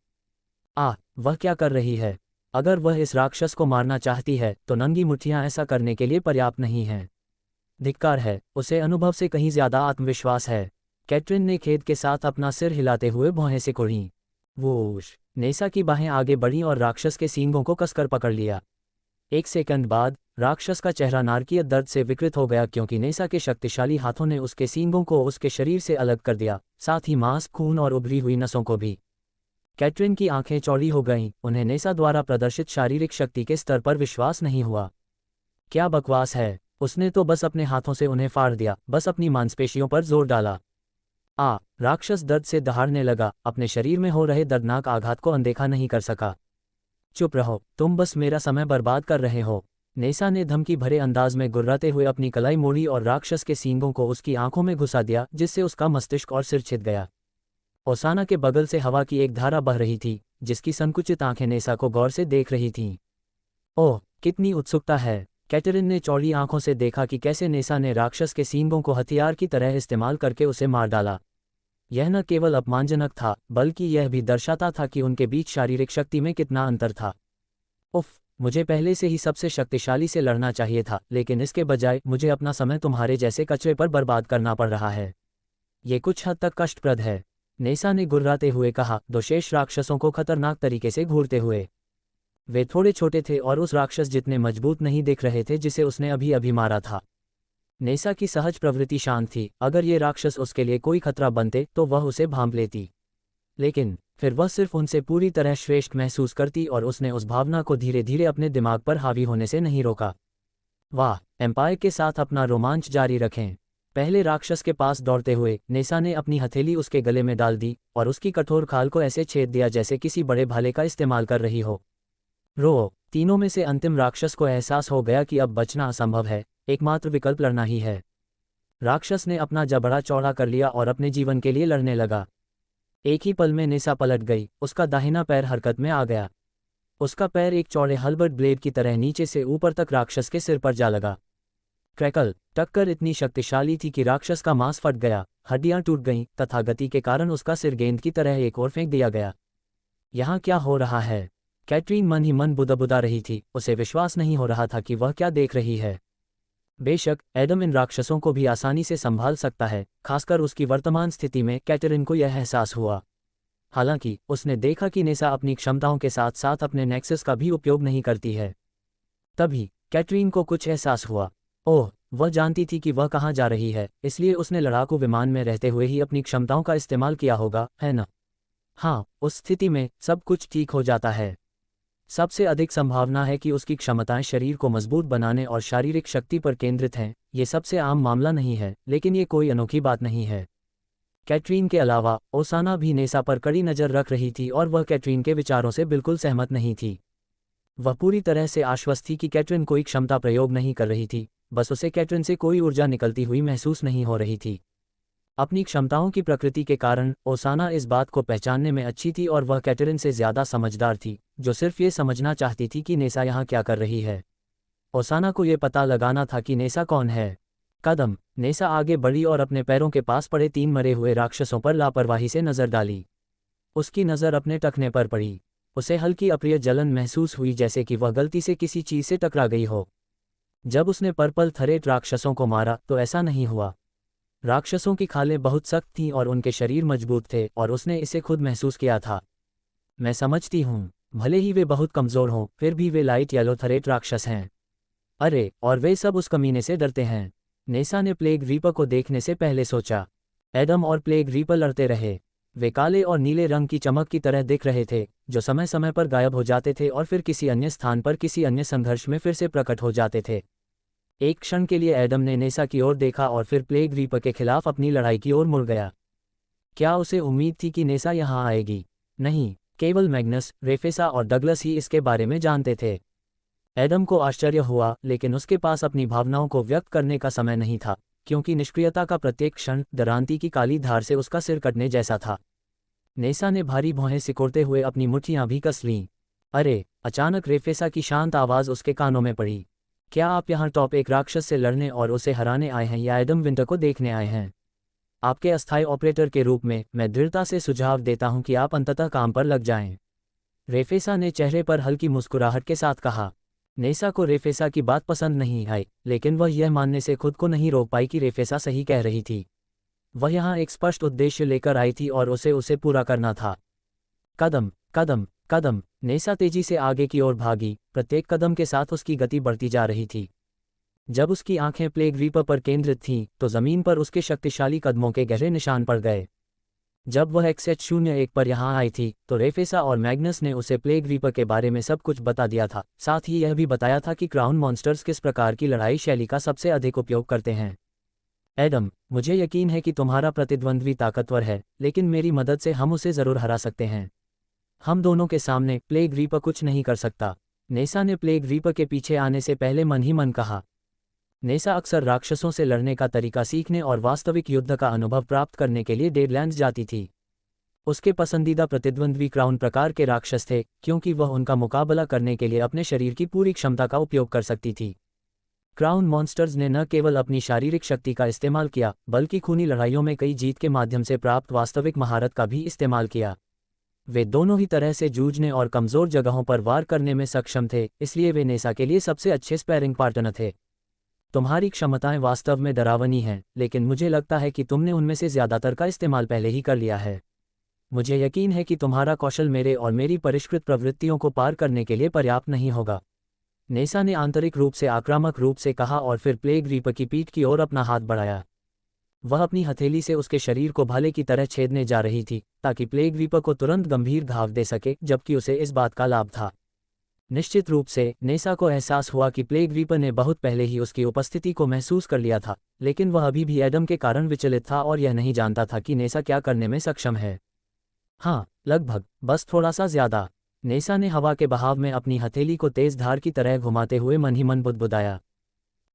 वह क्या कर रही है? अगर वह इस राक्षस को मारना चाहती है तो नंगी मुट्ठियां ऐसा करने के लिए पर्याप्त नहीं हैं। धिक्कार है, उसे अनुभव से कहीं ज्यादा आत्मविश्वास है। कैटरिन ने खेद के साथ अपना सिर हिलाते हुए भौहें सिकुड़ीं। वोश! नेसा की बाहें आगे बढ़ीं और राक्षस के सींगों को कसकर पकड़ लिया। एक सेकंड बाद राक्षस का चेहरा नारकीय दर्द से विकृत हो गया, क्योंकि नेसा के शक्तिशाली हाथों ने उसके सींगों को उसके शरीर से अलग कर दिया, साथ ही मांस, खून और उभरी हुई नसों को भी। कैटरिन की आंखें चौड़ी हो गईं, उन्हें नेसा द्वारा प्रदर्शित शारीरिक शक्ति के स्तर पर विश्वास नहीं हुआ। क्या बकवास है, उसने तो बस अपने हाथों से उन्हें फाड़ दिया, बस अपनी मांसपेशियों पर जोर डाला। राक्षस दर्द से दहाड़ने लगा, अपने शरीर में हो रहे दर्दनाक आघात को अनदेखा नहीं कर सका। चुप रहो, तुम बस मेरा समय बर्बाद कर रहे हो। नेसा ने धमकी भरे अंदाज में गुर्राते हुए अपनी कलाई मोड़ी और राक्षस के सींगों को उसकी आंखों में घुसा दिया, जिससे उसका मस्तिष्क और सिर छिद गया। ओसाना के बगल से हवा की एक धारा बह रही थी, जिसकी संकुचित आंखें नेसा को गौर से देख रही थीं। ओह, कितनी उत्सुकता है! कैटरिन ने चौड़ी आंखों से देखा कि कैसे नेसा ने राक्षस के सींगों को हथियार की तरह इस्तेमाल करके उसे मार डाला। यह न केवल अपमानजनक था, बल्कि यह भी दर्शाता था कि उनके बीच शारीरिक शक्ति में कितना अंतर था। उफ, मुझे पहले से ही सबसे शक्तिशाली से लड़ना चाहिए था, लेकिन इसके बजाय मुझे अपना समय तुम्हारे जैसे कचरे पर बर्बाद करना पड़ रहा है। ये कुछ हद तक कष्टप्रद है, नेसा ने गुर्राते हुए कहा, दो शेष राक्षसों को खतरनाक तरीके से घूरते हुए। वे थोड़े छोटे थे और उस राक्षस जितने मजबूत नहीं दिख रहे थे जिसे उसने अभी अभी मारा था। नेसा की सहज प्रवृत्ति शांत थी, अगर ये राक्षस उसके लिए कोई खतरा बनते तो वह उसे भांप लेती, लेकिन फिर वह सिर्फ उनसे पूरी तरह श्रेष्ठ महसूस करती और उसने उस भावना को धीरे धीरे अपने दिमाग पर हावी होने से नहीं रोका। वाह! एम्पायर के साथ अपना रोमांच जारी रखें। पहले राक्षस के पास दौड़ते हुए नेसा ने अपनी हथेली उसके गले में डाल दी और उसकी कठोर खाल को ऐसे छेद दिया जैसे किसी बड़े भाले का इस्तेमाल कर रही हो। तीनों में से अंतिम राक्षस को एहसास हो गया कि अब बचना असंभव है, एकमात्र विकल्प लड़ना ही है। राक्षस ने अपना जबड़ा चौड़ा कर लिया और अपने जीवन के लिए लड़ने लगा। एक ही पल में नेसा पलट गई, उसका दाहिना पैर हरकत में आ गया। उसका पैर एक चौड़े हल्बर्ट ब्लेड की तरह नीचे से ऊपर तक राक्षस के सिर पर जा लगा। क्रैकल! टक्कर इतनी शक्तिशाली थी कि राक्षस का मांस फट गया, हड्डियां टूट गईं तथा गति के कारण उसका सिर गेंद की तरह एक ओर फेंक दिया गया। यहाँ क्या हो रहा है? कैटरीन मन ही मन बुदबुदा रही थी, उसे विश्वास नहीं हो रहा था कि वह क्या देख रही है। बेशक एडम इन राक्षसों को भी आसानी से संभाल सकता है, खासकर उसकी वर्तमान स्थिति में कैटरीन को यह एहसास हुआ। हालांकि उसने देखा कि नेसा अपनी क्षमताओं के साथ साथ अपने नेक्सस का भी उपयोग नहीं करती है। तभी कैटरीन को कुछ एहसास हुआ। ओह, वह जानती थी कि वह कहाँ जा रही है, इसलिए उसने लड़ाकू विमान में रहते हुए ही अपनी क्षमताओं का इस्तेमाल किया होगा, है न? हाँ, उस स्थिति में सब कुछ ठीक हो जाता है। सबसे अधिक संभावना है कि उसकी क्षमताएं शरीर को मजबूत बनाने और शारीरिक शक्ति पर केंद्रित हैं। ये सबसे आम मामला नहीं है, लेकिन ये कोई अनोखी बात नहीं है। कैटरीन के अलावा ओसाना भी नेसा पर कड़ी नज़र रख रही थी और वह कैटरीन के विचारों से बिल्कुल सहमत नहीं थी। वह पूरी तरह से आश्वस्त थी कि कैटरीन कोई क्षमता प्रयोग नहीं कर रही थी, बस उसे कैटरीन से कोई ऊर्जा निकलती हुई महसूस नहीं हो रही थी। अपनी क्षमताओं की प्रकृति के कारण ओसाना इस बात को पहचानने में अच्छी थी और वह कैटरीन से ज़्यादा समझदार थी, जो सिर्फ ये समझना चाहती थी कि नेसा यहाँ क्या कर रही है। ओसाना को ये पता लगाना था कि नेसा कौन है। कदम। नेसा आगे बढ़ी और अपने पैरों के पास पड़े 3 मरे हुए राक्षसों पर लापरवाही से नजर डाली। उसकी नज़र अपने टखने पर पड़ी। उसे हल्की अप्रिय जलन महसूस हुई, जैसे कि वह गलती से किसी चीज से टकरा गई हो। जब उसने पर्पल थरेट राक्षसों को मारा तो ऐसा नहीं हुआ। राक्षसों की खालें बहुत सख्त थीं और उनके शरीर मजबूत थे, और उसने इसे खुद महसूस किया था। मैं समझती हूँ, भले ही वे बहुत कमज़ोर हों, फिर भी वे लाइट येलो थरेट राक्षस हैं। अरे, और वे सब उस कमीने से डरते हैं। नेसा ने प्लेग रीपर को देखने से पहले सोचा। एडम और प्लेग रीपर लड़ते रहे। वे काले और नीले रंग की चमक की तरह दिख रहे थे, जो समय समय पर गायब हो जाते थे और फिर किसी अन्य स्थान पर किसी अन्य संघर्ष में फिर से प्रकट हो जाते थे। एक क्षण के लिए एडम ने नेसा की ओर देखा और फिर प्लेग रीपर के खिलाफ अपनी लड़ाई की ओर मुड़ गया। क्या उसे उम्मीद थी कि नेसा यहाँ आएगी? नहीं, केवल मैग्नस, रेफेसा और डगलस ही इसके बारे में जानते थे। एडम को आश्चर्य हुआ, लेकिन उसके पास अपनी भावनाओं को व्यक्त करने का समय नहीं था, क्योंकि निष्क्रियता का प्रत्येक क्षण दरांती की काली धार से उसका सिर कटने जैसा था। नेसा ने भारी भौहें सिकोड़ते हुए अपनी मुट्ठियां भी कस लीं। अरे! अचानक रेफेसा की शांत आवाज़ उसके कानों में पड़ी। क्या आप यहाँ टॉप एक राक्षस से लड़ने और उसे हराने आए हैं, या एडम विंटर को देखने आए हैं? आपके अस्थायी ऑपरेटर के रूप में मैं दृढ़ता से सुझाव देता हूं कि आप अंततः काम पर लग जाएं। रेफेसा ने चेहरे पर हल्की मुस्कुराहट के साथ कहा। नेसा को रेफेसा की बात पसंद नहीं आई, लेकिन वह यह मानने से खुद को नहीं रोक पाई कि रेफेसा सही कह रही थी। वह यहाँ एक स्पष्ट उद्देश्य लेकर आई थी और उसे पूरा करना था। कदम, कदम, कदम। नेसा तेजी से आगे की ओर भागी, प्रत्येक कदम के साथ उसकी गति बढ़ती जा रही थी। जब उसकी आंखें प्लेग रीपर पर केंद्रित थीं, तो जमीन पर उसके शक्तिशाली कदमों के गहरे निशान पड़ गए। जब वह XH01 पर यहाँ आई थी, तो रेफेसा और मैग्नस ने उसे प्लेग रीपर के बारे में सब कुछ बता दिया था, साथ ही यह भी बताया था कि क्राउन मॉन्स्टर्स किस प्रकार की लड़ाई शैली का सबसे अधिक उपयोग करते हैं। एडम, मुझे यकीन है कि तुम्हारा प्रतिद्वंद्वी ताकतवर है, लेकिन मेरी मदद से हम उसे ज़रूर हरा सकते हैं। हम दोनों के सामने प्लेग रीपर कुछ नहीं कर सकता। नेसा ने प्लेग रीपर के पीछे आने से पहले मन ही मन कहा। नेसा अक्सर राक्षसों से लड़ने का तरीका सीखने और वास्तविक युद्ध का अनुभव प्राप्त करने के लिए डेडलैंड्स जाती थी। उसके पसंदीदा प्रतिद्वंद्वी क्राउन प्रकार के राक्षस थे, क्योंकि वह उनका मुकाबला करने के लिए अपने शरीर की पूरी क्षमता का उपयोग कर सकती थी। क्राउन मॉन्स्टर्स ने न केवल अपनी शारीरिक शक्ति का इस्तेमाल किया, बल्कि खूनी लड़ाइयों में कई जीत के माध्यम से प्राप्त वास्तविक महारत का भी इस्तेमाल किया। वे दोनों ही तरह से जूझने और कमज़ोर जगहों पर वार करने में सक्षम थे, इसलिए वे नेसा के लिए सबसे अच्छे स्पैरिंग पार्टनर थे। तुम्हारी क्षमताएं वास्तव में डरावनी हैं, लेकिन मुझे लगता है कि तुमने उनमें से ज़्यादातर का इस्तेमाल पहले ही कर लिया है। मुझे यकीन है कि तुम्हारा कौशल मेरे और मेरी परिष्कृत प्रवृत्तियों को पार करने के लिए पर्याप्त नहीं होगा। नेसा ने आंतरिक रूप से आक्रामक रूप से कहा और फिर प्लेग रीपर की पीठ की ओर अपना हाथ बढ़ाया। वह अपनी हथेली से उसके शरीर को भाले की तरह छेदने जा रही थी, ताकि प्लेग रीपर को तुरंत गंभीर घाव दे सके, जबकि उसे इस बात का लाभ था। निश्चित रूप से नेसा को एहसास हुआ कि प्लेग रीपर ने बहुत पहले ही उसकी उपस्थिति को महसूस कर लिया था, लेकिन वह अभी भी एडम के कारण विचलित था और यह नहीं जानता था कि नेसा क्या करने में सक्षम है। हाँ, लगभग, बस थोड़ा सा ज़्यादा। नेसा ने हवा के बहाव में अपनी हथेली को तेज धार की तरह घुमाते हुए मन ही मन बुदबुदाया।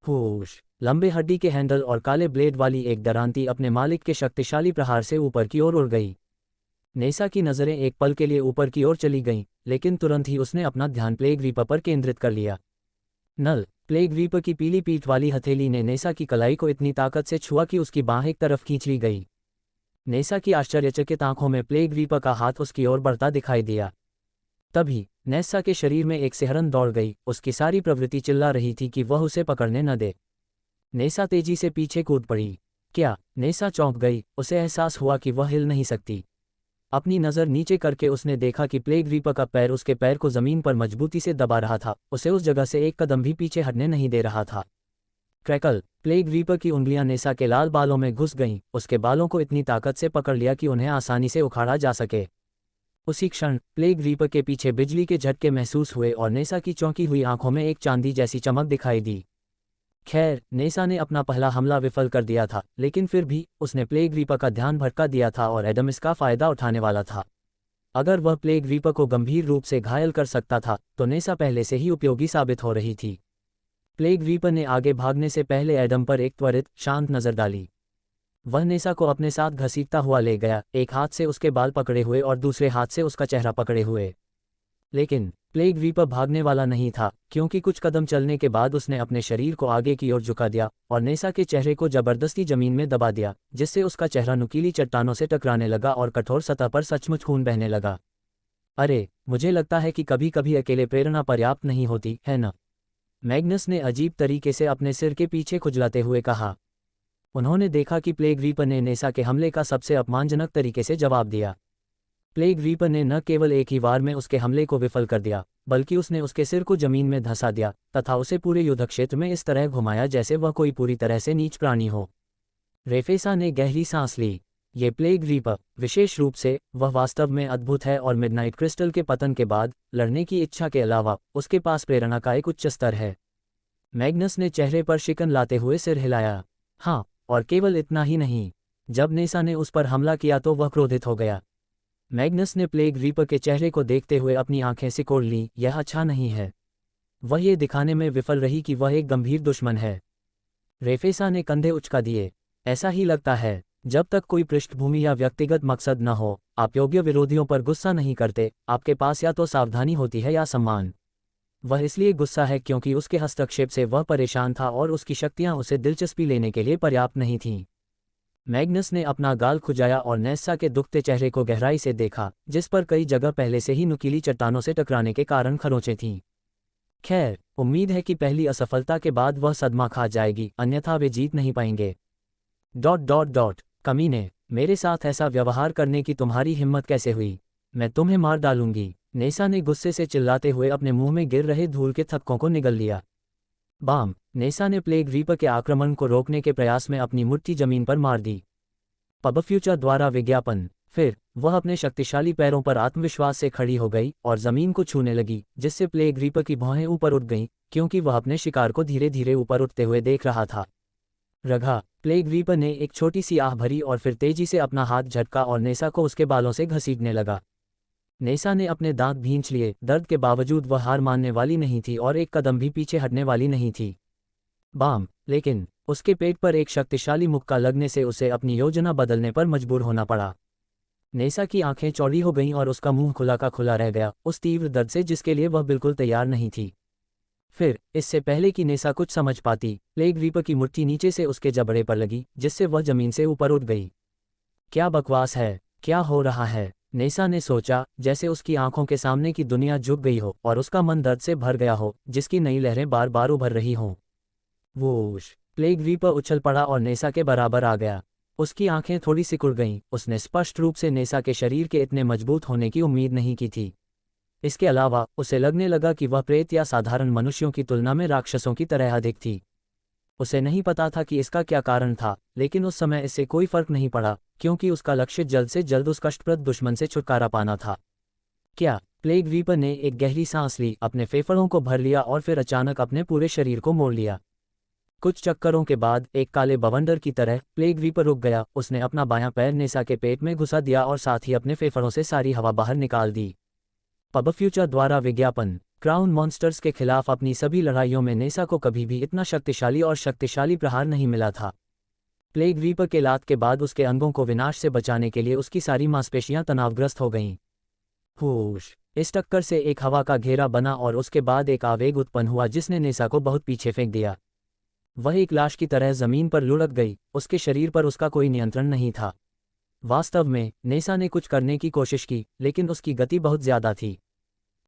होश! लंबे हड्डी के हैंडल और काले ब्लेड वाली एक दरांती अपने मालिक के शक्तिशाली प्रहार से ऊपर की ओर उड़ गई। नेसा की नज़रें एक पल के लिए ऊपर की ओर चली गईं, लेकिन तुरंत ही उसने अपना ध्यान प्लेग रीपर पर केंद्रित कर लिया। नल! प्लेग रीपर की पीली पीठ वाली हथेली ने नेसा की कलाई को इतनी ताकत से छुआ कि उसकी बाँह एक तरफ खींच ली गई। नेसा की आश्चर्यचकित आंखों में प्लेग रीपर का हाथ उसकी ओर बढ़ता दिखाई दिया। तभी नेसा के शरीर में एक सिहरन दौड़ गई, उसकी सारी प्रवृत्ति चिल्ला रही थी कि वह उसे पकड़ने न दे। नेसा तेजी से पीछे कूद पड़ी। क्या? नेसा चौंक गई, उसे एहसास हुआ कि वह हिल नहीं सकती। अपनी नज़र नीचे करके उसने देखा कि प्लेग रीपर का पैर उसके पैर को ज़मीन पर मजबूती से दबा रहा था, उसे उस जगह से एक कदम भी पीछे हटने नहीं दे रहा था। क्रैकल! प्लेग रीपर की उंगलियां नेसा के लाल बालों में घुस गईं, उसके बालों को इतनी ताकत से पकड़ लिया कि उन्हें आसानी से उखाड़ा जा सके। उसी क्षण प्लेग रीपर के पीछे बिजली के झटके महसूस हुए और नेसा की चौंकी हुई आंखों में एक चांदी जैसी चमक दिखाई दी। खैर, नेसा ने अपना पहला हमला विफल कर दिया था, लेकिन फिर भी उसने प्लेग रीपर का ध्यान भटका दिया था और एडम इसका फायदा उठाने वाला था। अगर वह प्लेग रीपर को गंभीर रूप से घायल कर सकता था, तो नेसा पहले से ही उपयोगी साबित हो रही थी। प्लेग रीपर ने आगे भागने से पहले एडम पर एक त्वरित, शांत नज़र डाली। वह नेसा को अपने साथ घसीटता हुआ ले गया, एक हाथ से उसके बाल पकड़े हुए और दूसरे हाथ से उसका चेहरा पकड़े हुए। लेकिन प्लेग रीपर भागने वाला नहीं था, क्योंकि कुछ कदम चलने के बाद उसने अपने शरीर को आगे की ओर झुका दिया और नेसा के चेहरे को जबरदस्ती जमीन में दबा दिया, जिससे उसका चेहरा नुकीली चट्टानों से टकराने लगा और कठोर सतह पर सचमुच खून बहने लगा। अरे, मुझे लगता है कि कभी कभी अकेले प्रेरणा पर्याप्त नहीं होती है न? मैग्नस ने अजीब तरीके से अपने सिर के पीछे खुजलाते हुए कहा। उन्होंने देखा कि प्लेग रीपर ने नेसा के हमले का सबसे अपमानजनक तरीके से जवाब दिया। प्लेग रीपर ने न केवल एक ही वार में उसके हमले को विफल कर दिया, बल्कि उसने उसके सिर को जमीन में धंसा दिया तथा उसे पूरे युद्धक्षेत्र में इस तरह घुमाया जैसे वह कोई पूरी तरह से नीच प्राणी हो। रेफेसा ने गहरी सांस ली। ये प्लेग रीपर, विशेष रूप से, वह वास्तव में अद्भुत है और मिडनाइट क्रिस्टल के पतन के बाद लड़ने की इच्छा के अलावा उसके पास प्रेरणा का एक उच्च स्तर है। मैग्नस ने चेहरे पर शिकन लाते हुए सिर हिलाया। हाँ, और केवल इतना ही नहीं, जब नेसा ने उस पर हमला किया तो वह क्रोधित हो गया। मैग्नस ने प्लेग रीपर के चेहरे को देखते हुए अपनी आंखें सिकोड़ लीं। यह अच्छा नहीं है। वह ये दिखाने में विफल रही कि वह एक गंभीर दुश्मन है। रेफेसा ने कंधे उचका दिए। ऐसा ही लगता है, जब तक कोई पृष्ठभूमि या व्यक्तिगत मकसद न हो, आप योग्य विरोधियों पर गुस्सा नहीं करते। आपके पास या तो सावधानी होती है या सम्मान। वह इसलिए गुस्सा है क्योंकि उसके हस्तक्षेप से वह परेशान था और उसकी शक्तियां उसे दिलचस्पी लेने के लिए पर्याप्त नहीं थीं। मैग्नस ने अपना गाल खुजाया और नेसा के दुखते चेहरे को गहराई से देखा, जिस पर कई जगह पहले से ही नुकीली चट्टानों से टकराने के कारण खरोंचें थीं। खैर, उम्मीद है कि पहली असफलता के बाद वह सदमा खा जाएगी, अन्यथा वे जीत नहीं पाएंगे। कमीने, मेरे साथ ऐसा व्यवहार करने की तुम्हारी हिम्मत कैसे हुई? मैं तुम्हें मार डालूंगी। नेसा ने गुस्से से चिल्लाते हुए अपने मुंह में गिर रहे धूल के थक्कों को निगल लिया। बाम! नेसा ने प्लेग रीपर के आक्रमण को रोकने के प्रयास में अपनी मुट्ठी जमीन पर मार दी। पबफ्यूचर द्वारा विज्ञापन। फिर वह अपने शक्तिशाली पैरों पर आत्मविश्वास से खड़ी हो गई और जमीन को छूने लगी, जिससे प्लेग रीपर की भौहें ऊपर उठ गईं, क्योंकि वह अपने शिकार को धीरे धीरे ऊपर उठते हुए देख रहा था। रघा! प्लेग रीपर ने एक छोटी सी आह भरी और फिर तेजी से अपना हाथ झटका और नेसा को उसके बालों से घसीटने लगा। नेसा ने अपने दांत भींच लिए। दर्द के बावजूद वह हार मानने वाली नहीं थी और एक कदम भी पीछे हटने वाली नहीं थी। बाम! लेकिन उसके पेट पर एक शक्तिशाली मुक्का लगने से उसे अपनी योजना बदलने पर मजबूर होना पड़ा। नेसा की आंखें चौड़ी हो गईं और उसका मुंह खुला का खुला रह गया, उस तीव्र दर्द से जिसके लिए वह बिल्कुल तैयार नहीं थी। फिर, इससे पहले कि नेसा कुछ समझ पाती, प्लेग रीपर की मुट्ठी नीचे से उसके जबड़े पर लगी, जिससे वह जमीन से ऊपर उठ गई। क्या बकवास है? क्या हो रहा है? नेसा ने सोचा, जैसे उसकी आंखों के सामने की दुनिया झुक गई हो और उसका मन दर्द से भर गया हो, जिसकी नई लहरें बार बार उभर रही हों। वोश! प्लेग रीपर उछल पड़ा और नेसा के बराबर आ गया। उसकी आंखें थोड़ी सिकुड़ गईं। उसने स्पष्ट रूप से नेसा के शरीर के इतने मजबूत होने की उम्मीद नहीं की थी। इसके अलावा, उसे लगने लगा कि वह प्रेत या साधारण मनुष्यों की तुलना में राक्षसों की तरह अधिक थी। उसे नहीं पता था कि इसका क्या कारण था, लेकिन उस समय इससे कोई फर्क नहीं पड़ा, क्योंकि उसका लक्ष्य जल्द से जल्द उस कष्टप्रद दुश्मन से छुटकारा पाना था। क्या? प्लेग रीपर ने एक गहरी सांस ली, अपने फेफड़ों को भर लिया और फिर अचानक अपने पूरे शरीर को मोड़ लिया। कुछ चक्करों के बाद, एक काले बवंडर की तरह, प्लेग रीपर रुक गया। उसने अपना बायां पैर नेसा के पेट में घुसा दिया और साथ ही अपने फेफड़ों से सारी हवा बाहर निकाल दी। पबफ्यूचर द्वारा विज्ञापन। क्राउन मॉन्स्टर्स के खिलाफ अपनी सभी लड़ाइयों में नेसा को कभी भी इतना शक्तिशाली प्रहार नहीं मिला था। प्लेग रीपर के लात के बाद उसके अंगों को विनाश से बचाने के लिए उसकी सारी मांसपेशियां तनावग्रस्त हो गईं। हुश! इस टक्कर से एक हवा का घेरा बना और उसके बाद एक आवेग उत्पन्न हुआ जिसने नेसा को बहुत पीछे फेंक दिया। वह एक लाश की तरह जमीन पर लुढ़क गई। उसके शरीर पर उसका कोई नियंत्रण नहीं था। वास्तव में, नेसा ने कुछ करने की कोशिश की, लेकिन उसकी गति बहुत ज्यादा थी।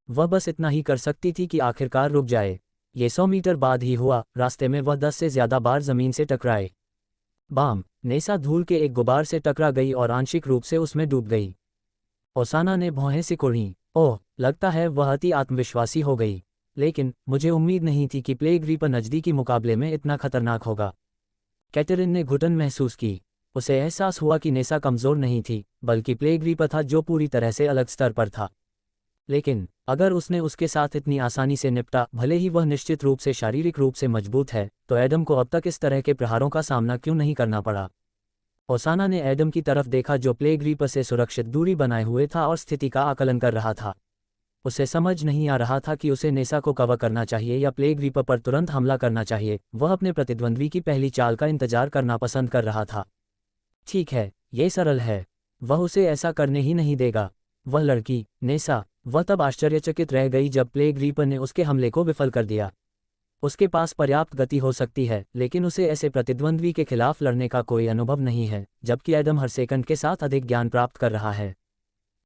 वह बस इतना ही कर सकती थी कि आखिरकार रुक जाए। ये 100 मीटर बाद ही हुआ। रास्ते में वह 10 से ज्यादा बार जमीन से टकराए। बाम! नेसा धूल के एक गुबार से टकरा गई और आंशिक रूप से उसमें डूब गई। ओसाना ने भौहें सिकुड़ीं। ओह, लगता है वह अति आत्मविश्वासी हो गई। लेकिन मुझे उम्मीद नहीं थी कि प्लेग रीपर नजदीकी मुकाबले में इतना खतरनाक होगा। कैटरिन ने घुटन महसूस की। उसे एहसास हुआ कि नेसा कमजोर नहीं थी, बल्कि प्लेग रीपर था जो पूरी तरह से अलग स्तर पर था। लेकिन अगर उसने उसके साथ इतनी आसानी से निपटा, भले ही वह निश्चित रूप से शारीरिक रूप से मजबूत है, तो एडम को अब तक इस तरह के प्रहारों का सामना क्यों नहीं करना पड़ा? ओसाना ने एडम की तरफ देखा जो प्लेग रीपर से सुरक्षित दूरी बनाए हुए था और स्थिति का आकलन कर रहा था। उसे समझ नहीं आ रहा था कि उसे नेसा को कवर करना चाहिए या प्लेग रीपर पर तुरंत हमला करना चाहिए। वह अपने प्रतिद्वंद्वी की पहली चाल का इंतजार करना पसंद कर रहा था। ठीक है, ये सरल है। वह उसे ऐसा करने ही नहीं देगा। वह लड़की, नेसा, वह तब आश्चर्यचकित रह गई जब प्लेग रीपर ने उसके हमले को विफल कर दिया। उसके पास पर्याप्त गति हो सकती है, लेकिन उसे ऐसे प्रतिद्वंद्वी के खिलाफ लड़ने का कोई अनुभव नहीं है, जबकि एडम हर सेकंड के साथ अधिक ज्ञान प्राप्त कर रहा है।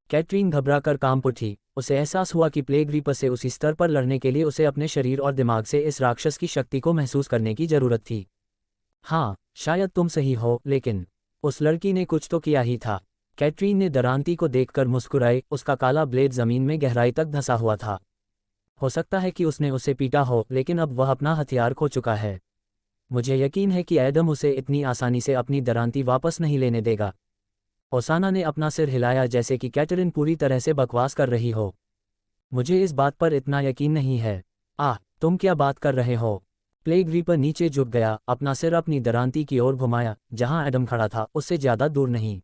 कैटरीन घबराकर कांप उठी। उसे एहसास हुआ कि प्लेग रीपर से उसी स्तर पर लड़ने के लिए उसे अपने शरीर और दिमाग से इस राक्षस की शक्ति को महसूस करने की जरूरत थी। हाँ, शायद तुम सही हो, लेकिन उस लड़की ने कुछ तो किया ही था। कैटरीन ने दरांती को देखकर मुस्कुराई। उसका काला ब्लेड जमीन में गहराई तक धंसा हुआ था। हो सकता है कि उसने उसे पीटा हो, लेकिन अब वह अपना हथियार खो चुका है। मुझे यकीन है कि एडम उसे इतनी आसानी से अपनी दरांती वापस नहीं लेने देगा। ओसाना ने अपना सिर हिलाया जैसे कि कैटरीन पूरी तरह से बकवास कर रही हो। मुझे इस बात पर इतना यकीन नहीं है। तुम क्या बात कर रहे हो? प्लेग रीपर नीचे झुक गया, अपना सिर अपनी दरांती की ओर घुमाया, जहां एडम खड़ा था उससे ज्यादा दूर नहीं।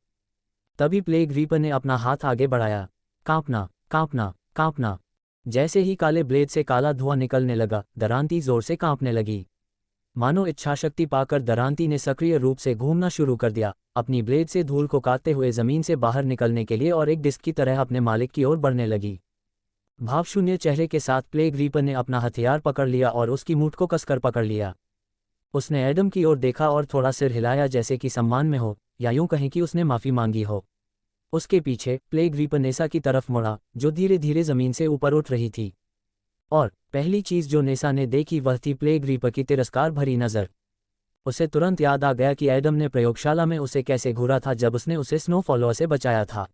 तभी प्लेग रीपर ने अपना हाथ आगे बढ़ाया। कांपना, कांपना, कांपना। जैसे ही काले ब्लेड से काला धुआं निकलने लगा, दरांती जोर से कांपने लगी। मानो इच्छाशक्ति पाकर दरांती ने सक्रिय रूप से घूमना शुरू कर दिया, अपनी ब्लेड से धूल को काटते हुए जमीन से बाहर निकलने के लिए और एक डिस्क की तरह अपने मालिक की ओर बढ़ने लगी। भावशून्य चेहरे के साथ प्लेग रीपर ने अपना हथियार पकड़ लिया और उसकी मूठ को कसकर पकड़ लिया। उसने एडम की ओर देखा और थोड़ा सिर हिलाया, जैसे कि सम्मान में हो, या यूं कहें कि उसने माफी मांगी हो। उसके पीछे प्लेग रीपर नेसा की तरफ मुड़ा, जो धीरे धीरे जमीन से ऊपर उठ रही थी। और पहली चीज जो नेसा ने देखी वह थी प्लेग रीपर की तिरस्कार भरी नज़र। उसे तुरंत याद आ गया कि एडम ने प्रयोगशाला में उसे कैसे घूरा था जब उसने उसे स्नो फॉलोअर से बचाया था।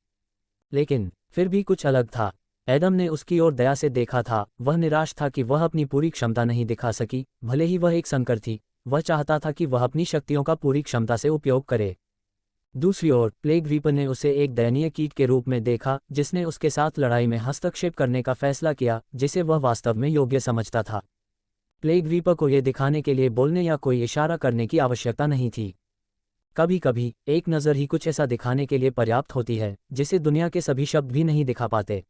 लेकिन फिर भी कुछ अलग था। एडम ने उसकी ओर दया से देखा था। वह निराश था कि वह अपनी पूरी क्षमता नहीं दिखा सकी, भले ही वह एक संकर थी। वह चाहता था कि वह अपनी शक्तियों का पूरी क्षमता से उपयोग करे। दूसरी ओर प्लेग रीपर ने उसे एक दयनीय कीट के रूप में देखा, जिसने उसके साथ लड़ाई में हस्तक्षेप करने का फैसला किया, जिसे वह वास्तव में योग्य समझता था। प्लेग रीपर को यह दिखाने के लिए बोलने या कोई इशारा करने की आवश्यकता नहीं थी। कभी कभी एक नज़र ही कुछ ऐसा दिखाने के लिए पर्याप्त होती है, जिसे दुनिया के सभी शब्द भी नहीं दिखा पाते।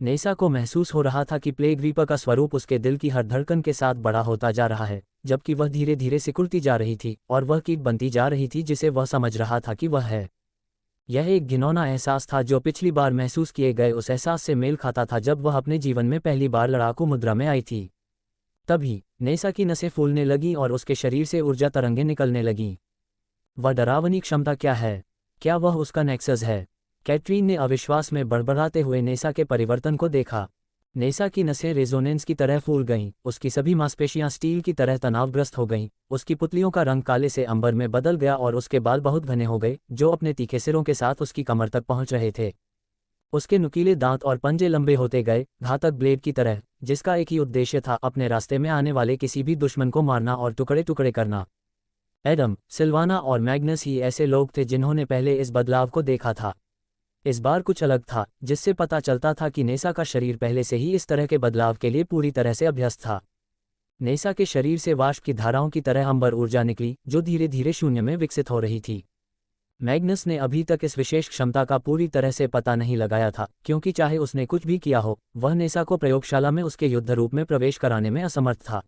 नेसा को महसूस हो रहा था कि प्लेग रीपर का स्वरूप उसके दिल की हर धड़कन के साथ बड़ा होता जा रहा है, जबकि वह धीरे धीरे सिकुड़ती जा रही थी और वह कीट बनती जा रही थी जिसे वह समझ रहा था कि वह है। यह एक घिनौना एहसास था जो पिछली बार महसूस किए गए उस एहसास से मेल खाता था जब वह अपने जीवन में पहली बार लड़ाकू मुद्रा में आई थी। तभी नेसा की नसें फूलने लगीं और उसके शरीर से ऊर्जा तरंगें निकलने लगीं। वह डरावनी क्षमता क्या है? क्या वह उसका नेक्सस है? कैटरीन ने अविश्वास में बड़बड़ाते हुए नेसा के परिवर्तन को देखा। नेसा की नसें रेजोनेंस की तरह फूल गईं, उसकी सभी मांसपेशियां स्टील की तरह तनावग्रस्त हो गईं, उसकी पुतलियों का रंग काले से अंबर में बदल गया और उसके बाल बहुत घने हो गए, जो अपने तीखे सिरों के साथ उसकी कमर तक पहुंच रहे थे। उसके नुकीले दांत और पंजे लंबे होते गए, घातक ब्लेड की तरह, जिसका एक ही उद्देश्य था, अपने रास्ते में आने वाले किसी भी दुश्मन को मारना और टुकड़े टुकड़े करना। एडम, सिल्वाना और मैग्नस ही ऐसे लोग थे जिन्होंने पहले इस बदलाव को देखा था। इस बार कुछ अलग था, जिससे पता चलता था कि नेसा का शरीर पहले से ही इस तरह के बदलाव के लिए पूरी तरह से अभ्यस्त था। नेसा के शरीर से वाष्प की धाराओं की तरह अंबर ऊर्जा निकली, जो धीरे धीरे शून्य में विकसित हो रही थी। मैग्नस ने अभी तक इस विशेष क्षमता का पूरी तरह से पता नहीं लगाया था, क्योंकि चाहे उसने कुछ भी किया हो, वह नेसा को प्रयोगशाला में उसके युद्ध रूप में प्रवेश कराने में असमर्थ था।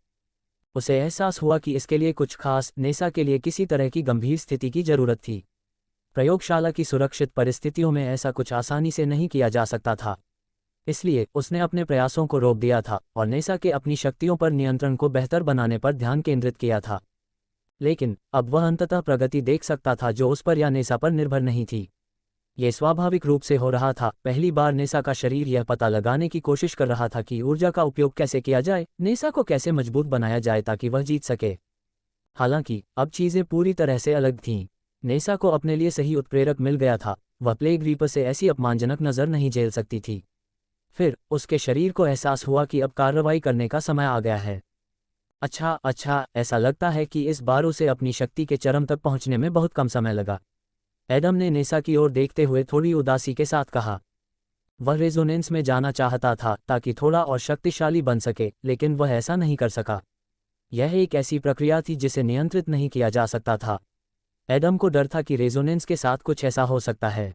उसे एहसास हुआ कि इसके लिए कुछ खास, नेसा के लिए किसी तरह की गंभीर स्थिति की जरूरत थी। प्रयोगशाला की सुरक्षित परिस्थितियों में ऐसा कुछ आसानी से नहीं किया जा सकता था। इसलिए उसने अपने प्रयासों को रोक दिया था और नेसा के अपनी शक्तियों पर नियंत्रण को बेहतर बनाने पर ध्यान केंद्रित किया था। लेकिन अब वह अंततः प्रगति देख सकता था जो उस पर या नेसा पर निर्भर नहीं थी। यह स्वाभाविक रूप से हो रहा था। पहली बार नेसा का शरीर यह पता लगाने की कोशिश कर रहा था कि ऊर्जा का उपयोग कैसे किया जाए, नेसा को कैसे मजबूत बनाया जाए ताकि वह जीत सके। हालांकि अब चीजें पूरी तरह से अलग थीं। नेसा को अपने लिए सही उत्प्रेरक मिल गया था। वह प्लेग रीपर से ऐसी अपमानजनक नज़र नहीं झेल सकती थी। फिर उसके शरीर को एहसास हुआ कि अब कार्रवाई करने का समय आ गया है। अच्छा, ऐसा लगता है कि इस बार उसे अपनी शक्ति के चरम तक पहुंचने में बहुत कम समय लगा। एडम ने नेसा की ओर देखते हुए थोड़ी उदासी के साथ कहा। वह रेजोनेंस में जाना चाहता था ताकि थोड़ा और शक्तिशाली बन सके, लेकिन वह ऐसा नहीं कर सका। यह एक ऐसी प्रक्रिया थी जिसे नियंत्रित नहीं किया जा सकता था। एडम को डर था कि रेजोनेंस के साथ कुछ ऐसा हो सकता है।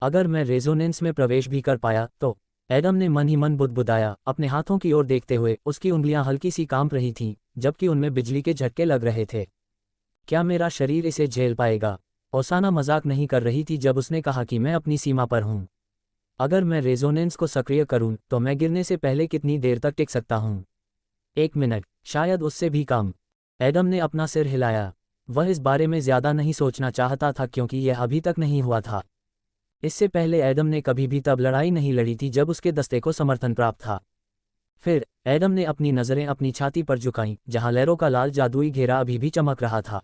अगर मैं रेजोनेंस में प्रवेश भी कर पाया तो, एडम ने मन ही मन बुदबुदाया, अपने हाथों की ओर देखते हुए। उसकी उंगलियां हल्की सी कांप रही थीं, जबकि उनमें बिजली के झटके लग रहे थे। क्या मेरा शरीर इसे झेल पाएगा? ओसाना मजाक नहीं कर रही थी जब उसने कहा कि मैं अपनी सीमा पर हूं। अगर मैं रेजोनेंस को सक्रिय करूं तो मैं गिरने से पहले कितनी देर तक टिक सकता हूं? 1 मिनट, शायद उससे भी कम। एडम ने अपना सिर हिलाया। वह इस बारे में ज्यादा नहीं सोचना चाहता था क्योंकि यह अभी तक नहीं हुआ था। इससे पहले एडम ने कभी भी तब लड़ाई नहीं लड़ी थी जब उसके दस्ते को समर्थन प्राप्त था। फिर एडम ने अपनी नज़रें अपनी छाती पर झुकाईं, जहां लहरों का लाल जादुई घेरा अभी भी चमक रहा था।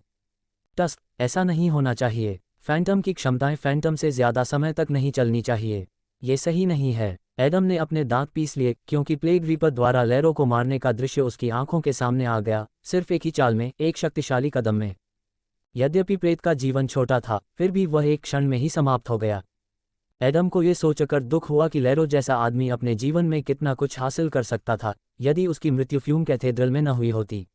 टस्क, ऐसा नहीं होना चाहिए। फैंटम की क्षमताएं फैंटम से ज्यादा समय तक नहीं चलनी चाहिए। ये सही नहीं है। एडम ने अपने दांत पीस लिए क्योंकि प्लेग रीपर द्वारा लहरों को मारने का दृश्य उसकी आंखों के सामने आ गया, सिर्फ एक ही चाल में, एक शक्तिशाली कदम में। यद्यपि प्रेत का जीवन छोटा था, फिर भी वह एक क्षण में ही समाप्त हो गया। एडम को यह सोचकर दुख हुआ कि लैरो जैसा आदमी अपने जीवन में कितना कुछ हासिल कर सकता था यदि उसकी मृत्यु फ्यूम कैथेड्रल में न हुई होती।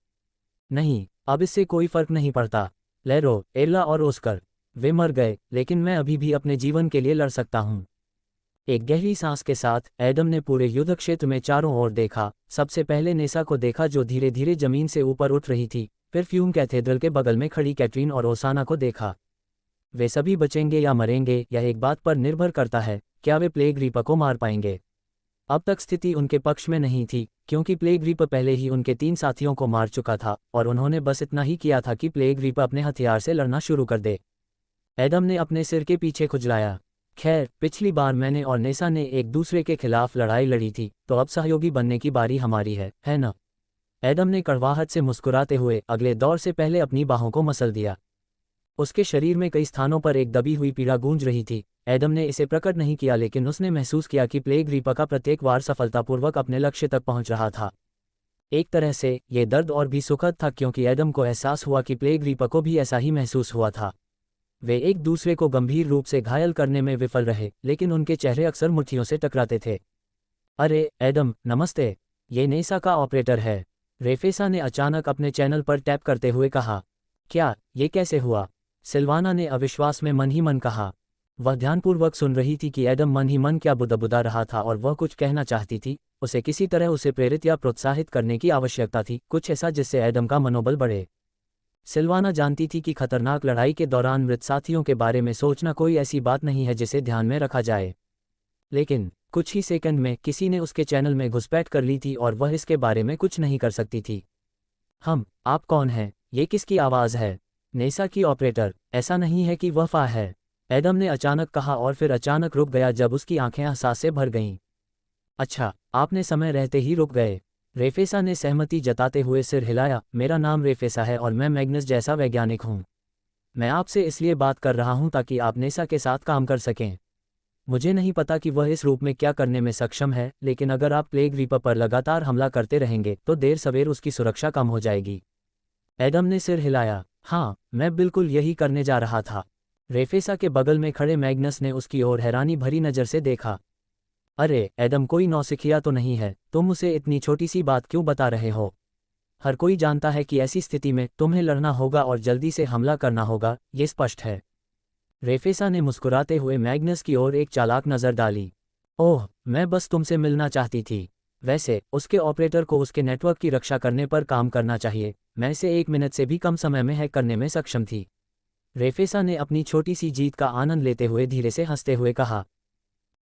नहीं, अब इससे कोई फर्क नहीं पड़ता। लैरो, एला और ओस्कर, वे मर गए, लेकिन मैं अभी भी अपने जीवन के लिए लड़ सकता हूँ। एक गहरी सांस के साथ एडम ने पूरे युद्ध क्षेत्र में चारों ओर देखा। सबसे पहले नेसा को देखा जो धीरे धीरे जमीन से ऊपर उठ रही थी, फिर फ्यूम कैथेड्रल के बगल में खड़ी कैटरीन और ओसाना को देखा। वे सभी बचेंगे या मरेंगे, यह एक बात पर निर्भर करता है, क्या वे प्लेग रीपर को मार पाएंगे। अब तक स्थिति उनके पक्ष में नहीं थी क्योंकि प्लेग रीपर पहले ही उनके 3 साथियों को मार चुका था और उन्होंने बस इतना ही किया था कि प्लेग रीपर अपने हथियार से लड़ना शुरू कर दे। एडम ने अपने सिर के पीछे खुजलाया। खैर, पिछली बार मैंने और नेसा ने एक दूसरे के खिलाफ लड़ाई लड़ी थी, तो अब सहयोगी बनने की बारी हमारी है ना? एडम ने कड़वाहट से मुस्कुराते हुए अगले दौर से पहले अपनी बाहों को मसल दिया। उसके शरीर में कई स्थानों पर एक दबी हुई पीड़ा गूंज रही थी। एडम ने इसे प्रकट नहीं किया, लेकिन उसने महसूस किया कि प्लेग रीपर का प्रत्येक वार सफलतापूर्वक अपने लक्ष्य तक पहुंच रहा था। एक तरह से ये दर्द और भी सुखद था क्योंकि एडम को एहसास हुआ कि प्लेग रीपर को भी ऐसा ही महसूस हुआ था। वे एक दूसरे को गंभीर रूप से घायल करने में विफल रहे, लेकिन उनके चेहरे अक्सर मुट्ठियों से टकराते थे। अरे एडम, नमस्ते। ये नेसा का ऑपरेटर है, रेफेसा ने अचानक अपने चैनल पर टैप करते हुए कहा। क्या, ये कैसे हुआ? सिल्वाना ने अविश्वास में मन ही मन कहा। वह ध्यानपूर्वक सुन रही थी कि एडम मन ही मन क्या बुदबुदा रहा था और वह कुछ कहना चाहती थी। उसे किसी तरह उसे प्रेरित या प्रोत्साहित करने की आवश्यकता थी, कुछ ऐसा जिससे एडम का मनोबल बढ़े। सिल्वाना जानती थी कि खतरनाक लड़ाई के दौरान मृत साथियों के बारे में सोचना कोई ऐसी बात नहीं है जिसे ध्यान में रखा जाए। लेकिन कुछ ही सेकंड में किसी ने उसके चैनल में घुसपैठ कर ली थी और वह इसके बारे में कुछ नहीं कर सकती थी। आप कौन हैं? ये किसकी आवाज़ है? नेसा की ऑपरेटर। ऐसा नहीं है कि वह फा है, एडम ने अचानक कहा और फिर अचानक रुक गया जब उसकी आंखें एहसास से भर गईं। अच्छा, आपने समय रहते ही रुक गए। रेफेसा ने सहमति जताते हुए सिर हिलाया। मेरा नाम रेफेसा है और मैं मैग्नस जैसा वैज्ञानिक हूँ। मैं आपसे इसलिए बात कर रहा हूँ ताकि आप नेसा के साथ काम कर सकें। मुझे नहीं पता कि वह इस रूप में क्या करने में सक्षम है, लेकिन अगर आप प्लेग रीपर पर लगातार हमला करते रहेंगे तो देर सवेर उसकी सुरक्षा कम हो जाएगी। एडम ने सिर हिलाया। हाँ, मैं बिल्कुल यही करने जा रहा था। रेफेसा के बगल में खड़े मैग्नस ने उसकी ओर हैरानी भरी नज़र से देखा। अरे एडम, कोई नौसिखिया तो नहीं है? तुम उसे इतनी छोटी सी बात क्यों बता रहे हो? हर कोई जानता है कि ऐसी स्थिति में तुम्हें लड़ना होगा और जल्दी से हमला करना होगा, ये स्पष्ट है। रेफेसा ने मुस्कुराते हुए मैग्नस की ओर एक चालाक नज़र डाली। ओह, मैं बस तुमसे मिलना चाहती थी। वैसे उसके ऑपरेटर को उसके नेटवर्क की रक्षा करने पर काम करना चाहिए। मैं इसे 1 मिनट से भी कम समय में हैक करने में सक्षम थी। रेफेसा ने अपनी छोटी सी जीत का आनंद लेते हुए धीरे से हंसते हुए कहा।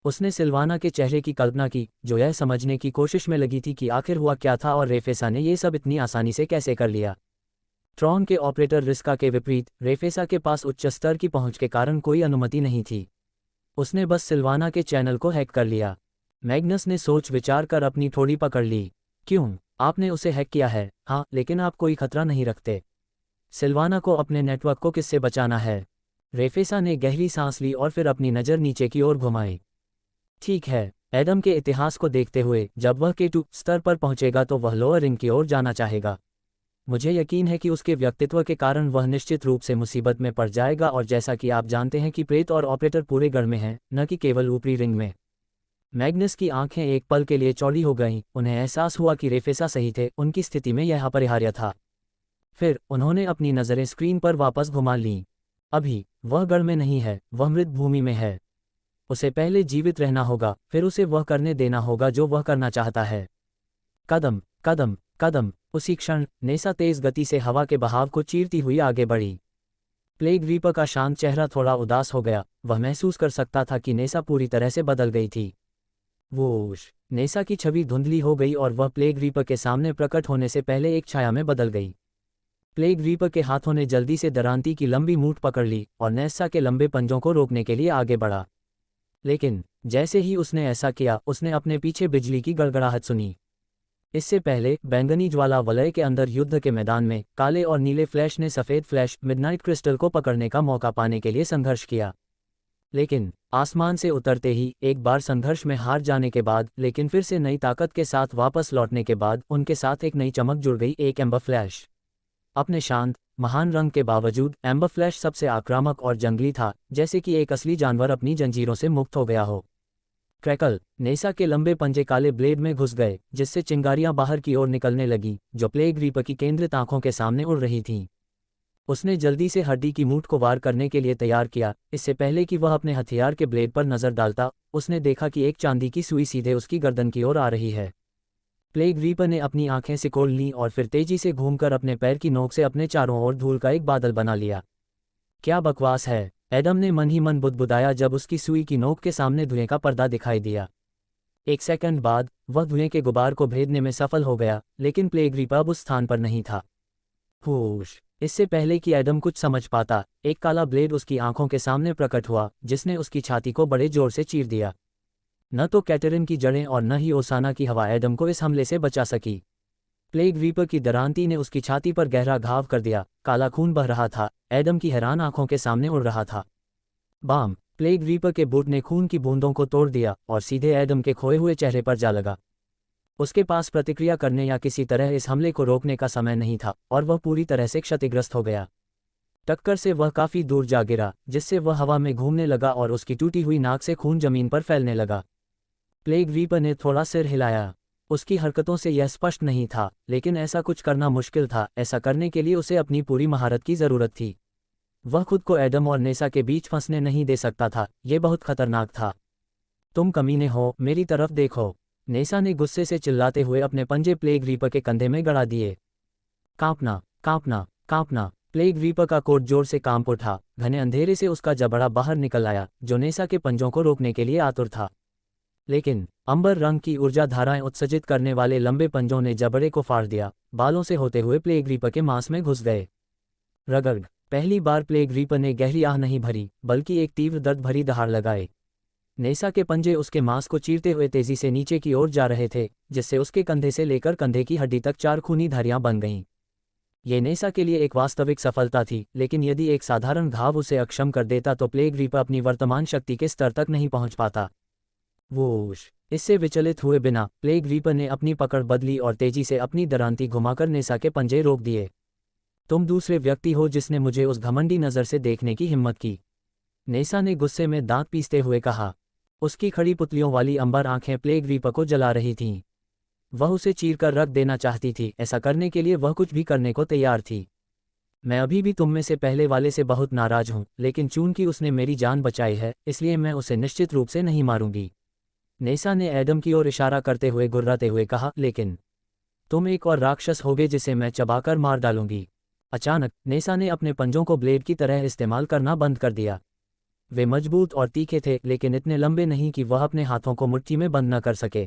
उसने सिल्वाना के चेहरे की कल्पना की, जो यह समझने की कोशिश में लगी थी कि आखिर हुआ क्या था और रेफेसा ने ये सब इतनी आसानी से कैसे कर लिया। ट्रॉन के ऑपरेटर रिस्का के विपरीत रेफेसा के पास उच्च स्तर की पहुंच के कारण कोई अनुमति नहीं थी। उसने बस सिल्वाना के चैनल को हैक कर लिया। मैग्नस ने सोच विचार कर अपनी ठोड़ी पकड़ ली। क्यों, आपने उसे हैक किया है? हाँ, लेकिन आप कोई खतरा नहीं रखते। सिल्वाना को अपने नेटवर्क को किससे बचाना है? रेफेसा ने गहरी सांस ली और फिर अपनी नज़र नीचे की ओर घुमाई। ठीक है, एडम के इतिहास को देखते हुए जब वह K2 स्तर पर पहुंचेगा तो वह लोअर रिंग की ओर जाना चाहेगा। मुझे यकीन है कि उसके व्यक्तित्व के कारण वह निश्चित रूप से मुसीबत में पड़ जाएगा, और जैसा कि आप जानते हैं कि प्रेत और ऑपरेटर पूरे गढ़ में हैं, न कि केवल ऊपरी रिंग में। मैग्नस की आंखें एक पल के लिए चौड़ी हो गईं। उन्हें एहसास हुआ कि रेफेसा सही थे, उनकी स्थिति में यह अपरिहार्य था। फिर उन्होंने अपनी नज़रें स्क्रीन पर वापस घुमा लीं। अभी वह गढ़ में नहीं है, वह मृत भूमि में है। उसे पहले जीवित रहना होगा, फिर उसे वह करने देना होगा जो वह करना चाहता है। कदम कदम कदम। उसी क्षण नेसा तेज गति से हवा के बहाव को चीरती हुई आगे बढ़ी। प्लेग रीपर का शांत चेहरा थोड़ा उदास हो गया। वह महसूस कर सकता था कि नेसा पूरी तरह से बदल गई थी। वोश, नेसा की छवि धुंधली हो गई और वह प्लेग रीपर के सामने प्रकट होने से पहले एक छाया में बदल गई। प्लेग रीपर के हाथों ने जल्दी से दरांती की लंबी मूठ पकड़ ली और नेसा के लंबे पंजों को रोकने के लिए आगे बढ़ा। लेकिन जैसे ही उसने ऐसा किया, उसने अपने पीछे बिजली की गड़गड़ाहट सुनी। इससे पहले बैंगनी ज्वाला वलय के अंदर युद्ध के मैदान में काले और नीले फ्लैश ने सफ़ेद फ्लैश मिडनाइट क्रिस्टल को पकड़ने का मौका पाने के लिए संघर्ष किया। लेकिन आसमान से उतरते ही एक बार संघर्ष में हार जाने के बाद, लेकिन फिर से नई ताकत के साथ वापस लौटने के बाद, उनके साथ एक नई चमक जुड़ गई, एक एम्बर फ्लैश। अपने शांत महान रंग के बावजूद एम्बर फ्लैश सबसे आक्रामक और जंगली था, जैसे कि एक असली जानवर अपनी जंजीरों से मुक्त हो गया हो। क्रैकल, नेसा के लंबे पंजे काले ब्लेड में घुस गए, जिससे चिंगारियां बाहर की ओर निकलने लगी, जो प्लेग रीपर की केंद्रित आंखों के सामने उड़ रही थीं। उसने जल्दी से हड्डी की मूठ को वार करने के लिए तैयार किया। इससे पहले कि वह अपने हथियार के ब्लेड पर नजर डालता, उसने देखा कि एक चांदी की सुई सीधे उसकी गर्दन की ओर आ रही है। प्लेग रीपर ने अपनी आंखें सिकोड़ लीं और फिर तेजी से घूमकर अपने पैर की नोक से अपने चारों ओर धूल का एक बादल बना लिया। क्या बकवास है, एडम ने मन ही मन बुदबुदाया जब उसकी सुई की नोक के सामने धुएं का पर्दा दिखाई दिया। एक सेकंड बाद वह धुएं के गुबार को भेदने में सफल हो गया, लेकिन प्लेग रीपर अब उस स्थान पर नहीं था। होश, इससे पहले कि एडम कुछ समझ पाता, एक काला ब्लेड उसकी आंखों के सामने प्रकट हुआ, जिसने उसकी छाती को बड़े जोर से चीर दिया। न तो कैटरिन की जड़ें और न ही ओसाना की हवा एडम को इस हमले से बचा सकी। प्लेग रीपर की दरांती ने उसकी छाती पर गहरा घाव कर दिया। काला खून बह रहा था, एडम की हैरान आंखों के सामने उड़ रहा था। बाम! प्लेग रीपर के बूट ने खून की बूंदों को तोड़ दिया और सीधे एडम के खोए हुए चेहरे पर जा लगा। उसके पास प्रतिक्रिया करने या किसी तरह इस हमले को रोकने का समय नहीं था और वह पूरी तरह से क्षतिग्रस्त हो गया। टक्कर से वह काफी दूर जा गिरा, जिससे वह हवा में घूमने लगा और उसकी टूटी हुई नाक से खून जमीन पर फैलने लगा। प्लेग रीपर ने थोड़ा सिर हिलाया। उसकी हरकतों से यह स्पष्ट नहीं था, लेकिन ऐसा कुछ करना मुश्किल था। ऐसा करने के लिए उसे अपनी पूरी महारत की जरूरत थी। वह खुद को एडम और नेसा के बीच फंसने नहीं दे सकता था। यह बहुत खतरनाक था। तुम कमीने हो, मेरी तरफ देखो, नेसा ने गुस्से से चिल्लाते हुए अपने पंजे प्लेग रीपर के कंधे में गड़ा दिए। कांपना, कांपना, कांपना! प्लेग रीपर का कोट जोर से कांप उठा। घने अंधेरे से उसका जबड़ा बाहर निकल आया, जो नेसा के पंजों को रोकने के लिए आतुर था। लेकिन अंबर रंग की ऊर्जा धाराएं उत्सर्जित करने वाले लंबे पंजों ने जबड़े को फाड़ दिया। बालों से होते हुए प्लेग रीपर के मांस में घुस गए। रगड़! पहली बार प्लेग रीपर ने गहरी आह नहीं भरी, बल्कि एक तीव्र दर्द भरी दहाड़ लगाए। नेसा के पंजे उसके मांस को चीरते हुए तेजी से नीचे की ओर जा रहे थे, जिससे उसके कंधे से लेकर कंधे की हड्डी तक 4 खूनी धारियां बन गईं। ये नेसा के लिए एक वास्तविक सफलता थी, लेकिन यदि एक साधारण घाव उसे अक्षम कर देता तो प्लेग रीपर अपनी वर्तमान शक्ति के स्तर तक नहीं पहुंच पाता। वोश! इससे विचलित हुए बिना प्लेग रीपर ने अपनी पकड़ बदली और तेजी से अपनी दरांती घुमाकर नेसा के पंजे रोक दिए। तुम दूसरे व्यक्ति हो जिसने मुझे उस घमंडी नज़र से देखने की हिम्मत की, नेसा ने गुस्से में दांत पीसते हुए कहा। उसकी खड़ी पुतलियों वाली अंबर आंखें प्लेग रीपर को जला रही थीं। वह उसे चीरकर रख देना चाहती थी। ऐसा करने के लिए वह कुछ भी करने को तैयार थी। मैं अभी भी तुम में से पहले वाले से बहुत नाराज हूं, लेकिन चूंकि उसने मेरी जान बचाई है, इसलिए मैं उसे निश्चित रूप से नहीं मारूंगी, नेसा ने एडम की ओर इशारा करते हुए गुर्राते हुए कहा। लेकिन तुम एक और राक्षस होगे जिसे मैं चबाकर मार डालूंगी। अचानक नेसा ने अपने पंजों को ब्लेड की तरह इस्तेमाल करना बंद कर दिया। वे मजबूत और तीखे थे, लेकिन इतने लंबे नहीं कि वह अपने हाथों को मुट्ठी में बंद न कर सके।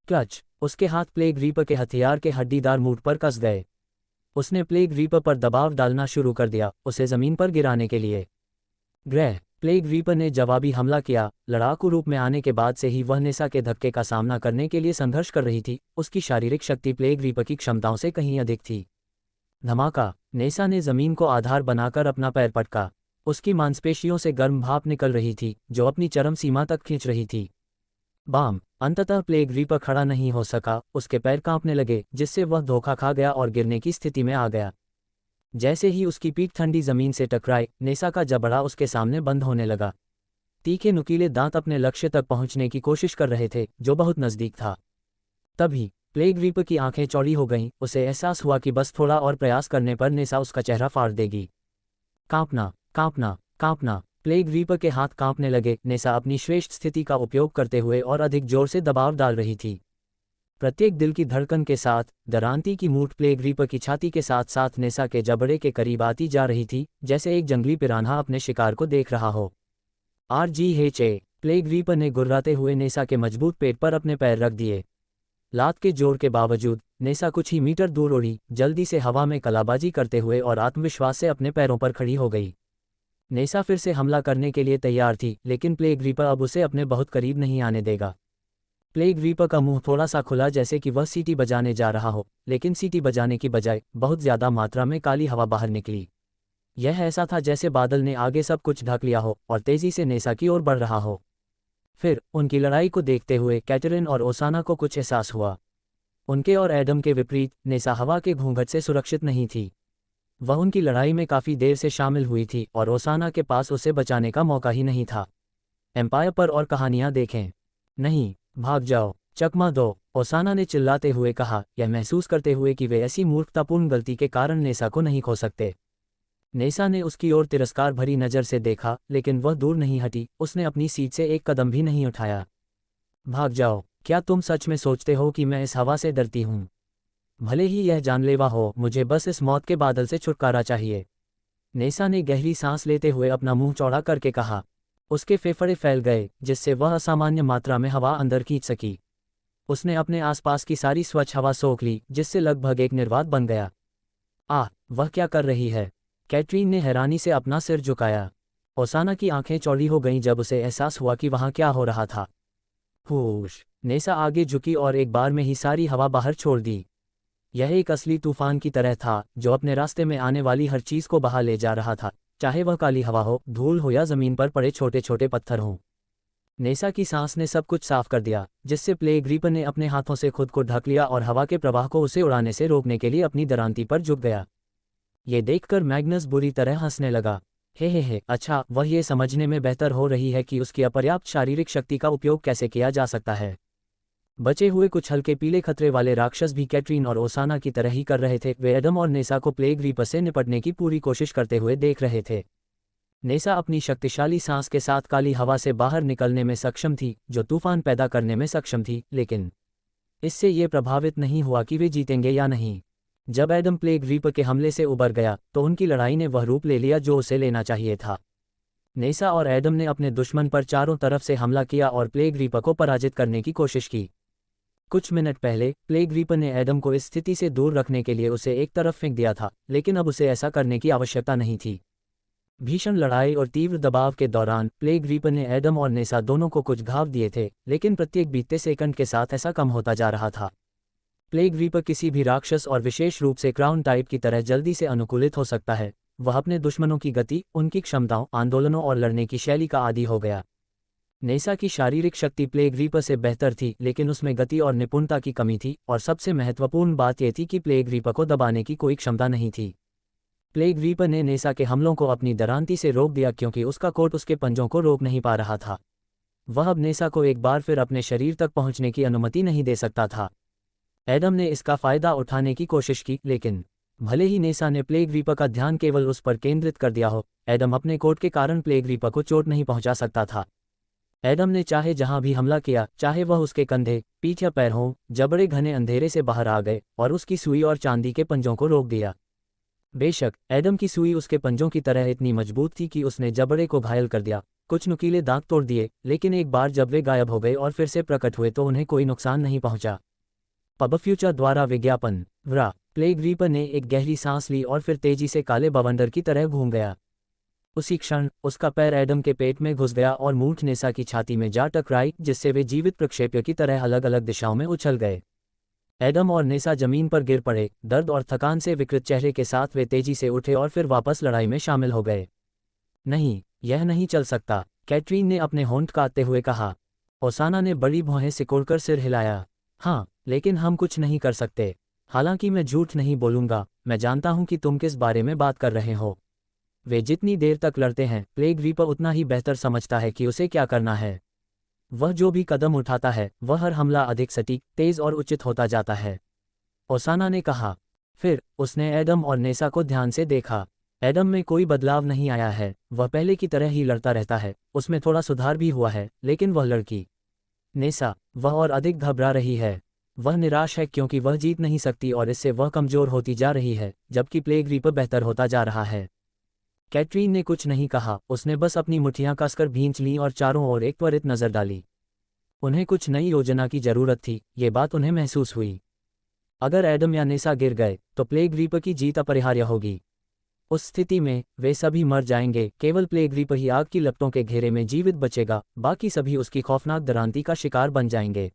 क्लच! उसके हाथ प्लेग रीपर के हथियार के हड्डीदार मूठ पर कस गए। उसने प्लेग रीपर पर दबाव डालना शुरू कर दिया, उसे जमीन पर गिराने के लिए। ग्रह! प्लेग रीपर ने जवाबी हमला किया। लड़ाकू रूप में आने के बाद से ही वह नेसा के धक्के का सामना करने के लिए संघर्ष कर रही थी। उसकी शारीरिक शक्ति प्लेग रीपर की क्षमताओं से कहीं अधिक थी। धमाका! नेसा ने जमीन को आधार बनाकर अपना पैर पटका। उसकी मांसपेशियों से गर्म भाप निकल रही थी, जो अपनी चरम सीमा तक खींच रही थी। बाम! अंततः प्लेग रीपर खड़ा नहीं हो सका। उसके पैर कांपने लगे, जिससे वह धोखा खा गया और गिरने की स्थिति में आ गया। जैसे ही उसकी पीठ ठंडी जमीन से टकराई, नेसा का जबड़ा उसके सामने बंद होने लगा। तीखे नुकीले दांत अपने लक्ष्य तक पहुंचने की कोशिश कर रहे थे, जो बहुत नजदीक था। तभी प्लेग रीपर की आंखें चौड़ी हो गईं। उसे एहसास हुआ कि बस थोड़ा और प्रयास करने पर नेसा उसका चेहरा फाड़ देगी। कांपना, कांपना, कांपना! प्लेग रीपर के हाथ कांपने लगे। नेसा अपनी श्रेष्ठ स्थिति का उपयोग करते हुए और अधिक जोर से दबाव डाल रही थी। प्रत्येक दिल की धड़कन के साथ डरांती की मूठ प्लेग रीपर की छाती के साथ साथ नेसा के जबड़े के करीब आती जा रही थी, जैसे एक जंगली पिरान्हा अपने शिकार को देख रहा हो। RGHA प्लेग रीपर ने गुर्राते हुए नेसा के मजबूत पेट पर अपने पैर रख दिए। लात के जोर के बावजूद नेसा कुछ ही मीटर दूर उड़ी, जल्दी से हवा में कलाबाजी करते हुए और आत्मविश्वास से अपने पैरों पर खड़ी हो गई। नेसा फिर से हमला करने के लिए तैयार थी, लेकिन प्लेग रीपर अब उसे अपने बहुत करीब नहीं आने देगा। प्लेग रीपर का मुंह थोड़ा सा खुला, जैसे कि वह सीटी बजाने जा रहा हो, लेकिन सीटी बजाने की बजाय बहुत ज्यादा मात्रा में काली हवा बाहर निकली। यह ऐसा था जैसे बादल ने आगे सब कुछ ढक लिया हो और तेजी से नेसा की ओर बढ़ रहा हो। फिर उनकी लड़ाई को देखते हुए कैटरीन और ओसाना को कुछ एहसास हुआ। उनके और एडम के विपरीत नेसा हवा के घूंघट से सुरक्षित नहीं थी। वह उनकी लड़ाई में काफी देर से शामिल हुई थी और ओसाना के पास उसे बचाने का मौका ही नहीं था। एम्पायर पर और कहानियां देखें। नहीं, भाग जाओ, चकमा दो, ओसाना ने चिल्लाते हुए कहा, यह महसूस करते हुए कि वे ऐसी मूर्खतापूर्ण गलती के कारण नेसा को नहीं खो सकते। नेसा ने उसकी ओर तिरस्कार भरी नज़र से देखा, लेकिन वह दूर नहीं हटी। उसने अपनी सीट से एक कदम भी नहीं उठाया। भाग जाओ, क्या तुम सच में सोचते हो कि मैं इस हवा से डरती हूँ? भले ही यह जानलेवा हो, मुझे बस इस मौत के बादल से छुटकारा चाहिए। नेसा ने गहरी सांस लेते हुए अपना मुंह चौड़ा करके कहा। उसके फेफड़े फैल गए, जिससे वह असामान्य मात्रा में हवा अंदर खींच सकी। उसने अपने आसपास की सारी स्वच्छ हवा सोख ली, जिससे लगभग एक निर्वात बन गया। वह क्या कर रही है? कैटरीन ने हैरानी से अपना सिर झुकाया। ओसाना की आंखें चौड़ी हो गईं जब उसे एहसास हुआ कि वहां क्या हो रहा था। होश! नेसा आगे झुकी और एक बार में ही सारी हवा बाहर छोड़ दी। यह एक असली तूफान की तरह था, जो अपने रास्ते में आने वाली हर चीज को बहा ले जा रहा था, चाहे वह काली हवा हो, धूल हो या जमीन पर पड़े छोटे छोटे पत्थर हों। नेसा की सांस ने सब कुछ साफ कर दिया, जिससे प्लेग रीपर ने अपने हाथों से खुद को ढक लिया और हवा के प्रवाह को उसे उड़ाने से रोकने के लिए अपनी दरांती पर झुक गया। ये देखकर मैग्नस बुरी तरह हंसने लगा। हे, अच्छा, वह ये समझने में बेहतर हो रही है कि उसकी अपर्याप्त शारीरिक शक्ति का उपयोग कैसे किया जा सकता है। बचे हुए कुछ हल्के पीले खतरे वाले राक्षस भी कैटरीन और ओसाना की तरह ही कर रहे थे। वे एडम और नेसा को प्लेग रीपर से निपटने की पूरी कोशिश करते हुए देख रहे थे। नेसा अपनी शक्तिशाली सांस के साथ काली हवा से बाहर निकलने में सक्षम थी, जो तूफान पैदा करने में सक्षम थी, लेकिन इससे ये प्रभावित नहीं हुआ कि वे जीतेंगे या नहीं। जब एडम प्लेग रीपर के हमले से उबर गया, तो उनकी लड़ाई ने वह रूप ले लिया जो उसे लेना चाहिए था। नेसा और एडम ने अपने दुश्मन पर चारों तरफ से हमला किया और प्लेग रीपर को पराजित करने की कोशिश की। कुछ मिनट पहले प्लेग रीपर ने एडम को इस स्थिति से दूर रखने के लिए उसे एक तरफ फेंक दिया था, लेकिन अब उसे ऐसा करने की आवश्यकता नहीं थी। भीषण लड़ाई और तीव्र दबाव के दौरान प्लेग रीपर ने एडम और नेसा दोनों को कुछ घाव दिए थे, लेकिन प्रत्येक बीतते सेकंड के साथ ऐसा कम होता जा रहा था। प्लेग रीपर किसी भी राक्षस और विशेष रूप से क्राउन टाइप की तरह जल्दी से अनुकूलित हो सकता है। वह अपने दुश्मनों की गति, उनकी क्षमताओं, आंदोलनों और लड़ने की शैली का आदी हो गया। नेसा की शारीरिक शक्ति प्लेग रीपर से बेहतर थी, लेकिन उसमें गति और निपुणता की कमी थी, और सबसे महत्वपूर्ण बात यह थी कि प्लेग रीपर को दबाने की कोई क्षमता नहीं थी। प्लेग रीपर ने नेसा के हमलों को अपनी दरांती से रोक दिया, क्योंकि उसका कोट उसके पंजों को रोक नहीं पा रहा था। वह अब नेसा को एक बार फिर अपने शरीर तक पहुंचने की अनुमति नहीं दे सकता था। एडम ने इसका फायदा उठाने की कोशिश की, लेकिन भले ही नेसा ने प्लेग रीपर का ध्यान केवल उस पर केंद्रित कर दिया हो, एडम अपने कोट के कारण प्लेग रीपर को चोट नहीं पहुंचा सकता था। एडम ने चाहे जहां भी हमला किया, चाहे वह उसके कंधे, पीठ या पैर हों, जबड़े घने अंधेरे से बाहर आ गए और उसकी सुई और चांदी के पंजों को रोक दिया। बेशक एडम की सुई उसके पंजों की तरह इतनी मजबूत थी कि उसने जबड़े को घायल कर दिया, कुछ नुकीले दांत तोड़ दिए, लेकिन एक बार जब वे गायब हो गए और फिर से प्रकट हुए तो उन्हें कोई नुकसान नहीं पहुंचा। पब फ्यूचर द्वारा विज्ञापन। प्लेग रीपर ने एक गहरी सांस ली और फिर तेजी से काले बवंडर की तरह घूम गया। उसी क्षण उसका पैर एडम के पेट में घुस गया और मूठ नेसा की छाती में जा टकराई, जिससे वे जीवित प्रक्षेप्य की तरह अलग अलग दिशाओं में उछल गए। एडम और नेसा जमीन पर गिर पड़े। दर्द और थकान से विकृत चेहरे के साथ वे तेजी से उठे और फिर वापस लड़ाई में शामिल हो गए। नहीं, यह नहीं चल सकता, कैटरीन ने अपने होंठ काटते हुए कहा। ओसाना ने बड़ी भौहें सिकोड़कर सिर हिलाया। हाँ, लेकिन हम कुछ नहीं कर सकते। हालांकि मैं झूठ नहीं बोलूंगा, मैं जानता हूं कि तुम किस बारे में बात कर रहे हो। वे जितनी देर तक लड़ते हैं, प्लेग रीपर उतना ही बेहतर समझता है कि उसे क्या करना है। वह जो भी कदम उठाता है, वह हर हमला अधिक सटीक, तेज और उचित होता जाता है, ओसाना ने कहा। फिर उसने एडम और नेसा को ध्यान से देखा। एडम में कोई बदलाव नहीं आया है, वह पहले की तरह ही लड़ता रहता है, उसमें थोड़ा सुधार भी हुआ है, लेकिन वह लड़की नेसा, वह और अधिक घबरा रही है। वह निराश है क्योंकि वह जीत नहीं सकती और इससे वह कमज़ोर होती जा रही है, जबकि प्लेग रीपर बेहतर होता जा रहा है। कैटरीन ने कुछ नहीं कहा, उसने बस अपनी मुट्ठियां कसकर भींच लीं और चारों ओर एक त्वरित नज़र डाली। उन्हें कुछ नई योजना की ज़रूरत थी, ये बात उन्हें महसूस हुई। अगर एडम या नेसा गिर गए तो प्लेग रीपर की जीत अपरिहार्य होगी। उस स्थिति में वे सभी मर जाएंगे, केवल प्लेग रीपर ही आग की लपटों के घेरे में जीवित बचेगा, बाकी सभी उसकी खौफनाक दरांती का शिकार बन जाएंगे।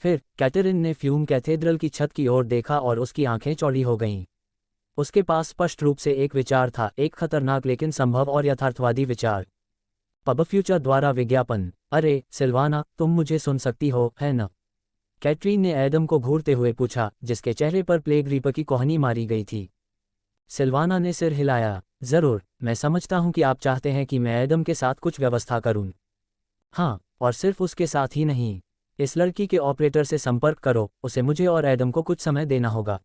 फिर कैटरीन ने फ्यूम कैथेड्रल की छत की ओर देखा और उसकी आंखें चौड़ी हो गईं। उसके पास स्पष्ट रूप से एक विचार था, एक खतरनाक लेकिन संभव और यथार्थवादी विचार। पब फ्यूचर द्वारा विज्ञापन। अरे सिल्वाना, तुम मुझे सुन सकती हो, है न? कैटरीन ने एडम को घूरते हुए पूछा, जिसके चेहरे पर प्लेग रीपर की कोहनी मारी गई थी। सिल्वाना ने सिर हिलाया। जरूर, मैं समझता हूं कि आप चाहते हैं कि मैं एडम के साथ कुछ व्यवस्था करूं। हाँ, और सिर्फ उसके साथ ही नहीं। इस लड़की के ऑपरेटर से संपर्क करो, उसे मुझे और एडम को कुछ समय देना होगा।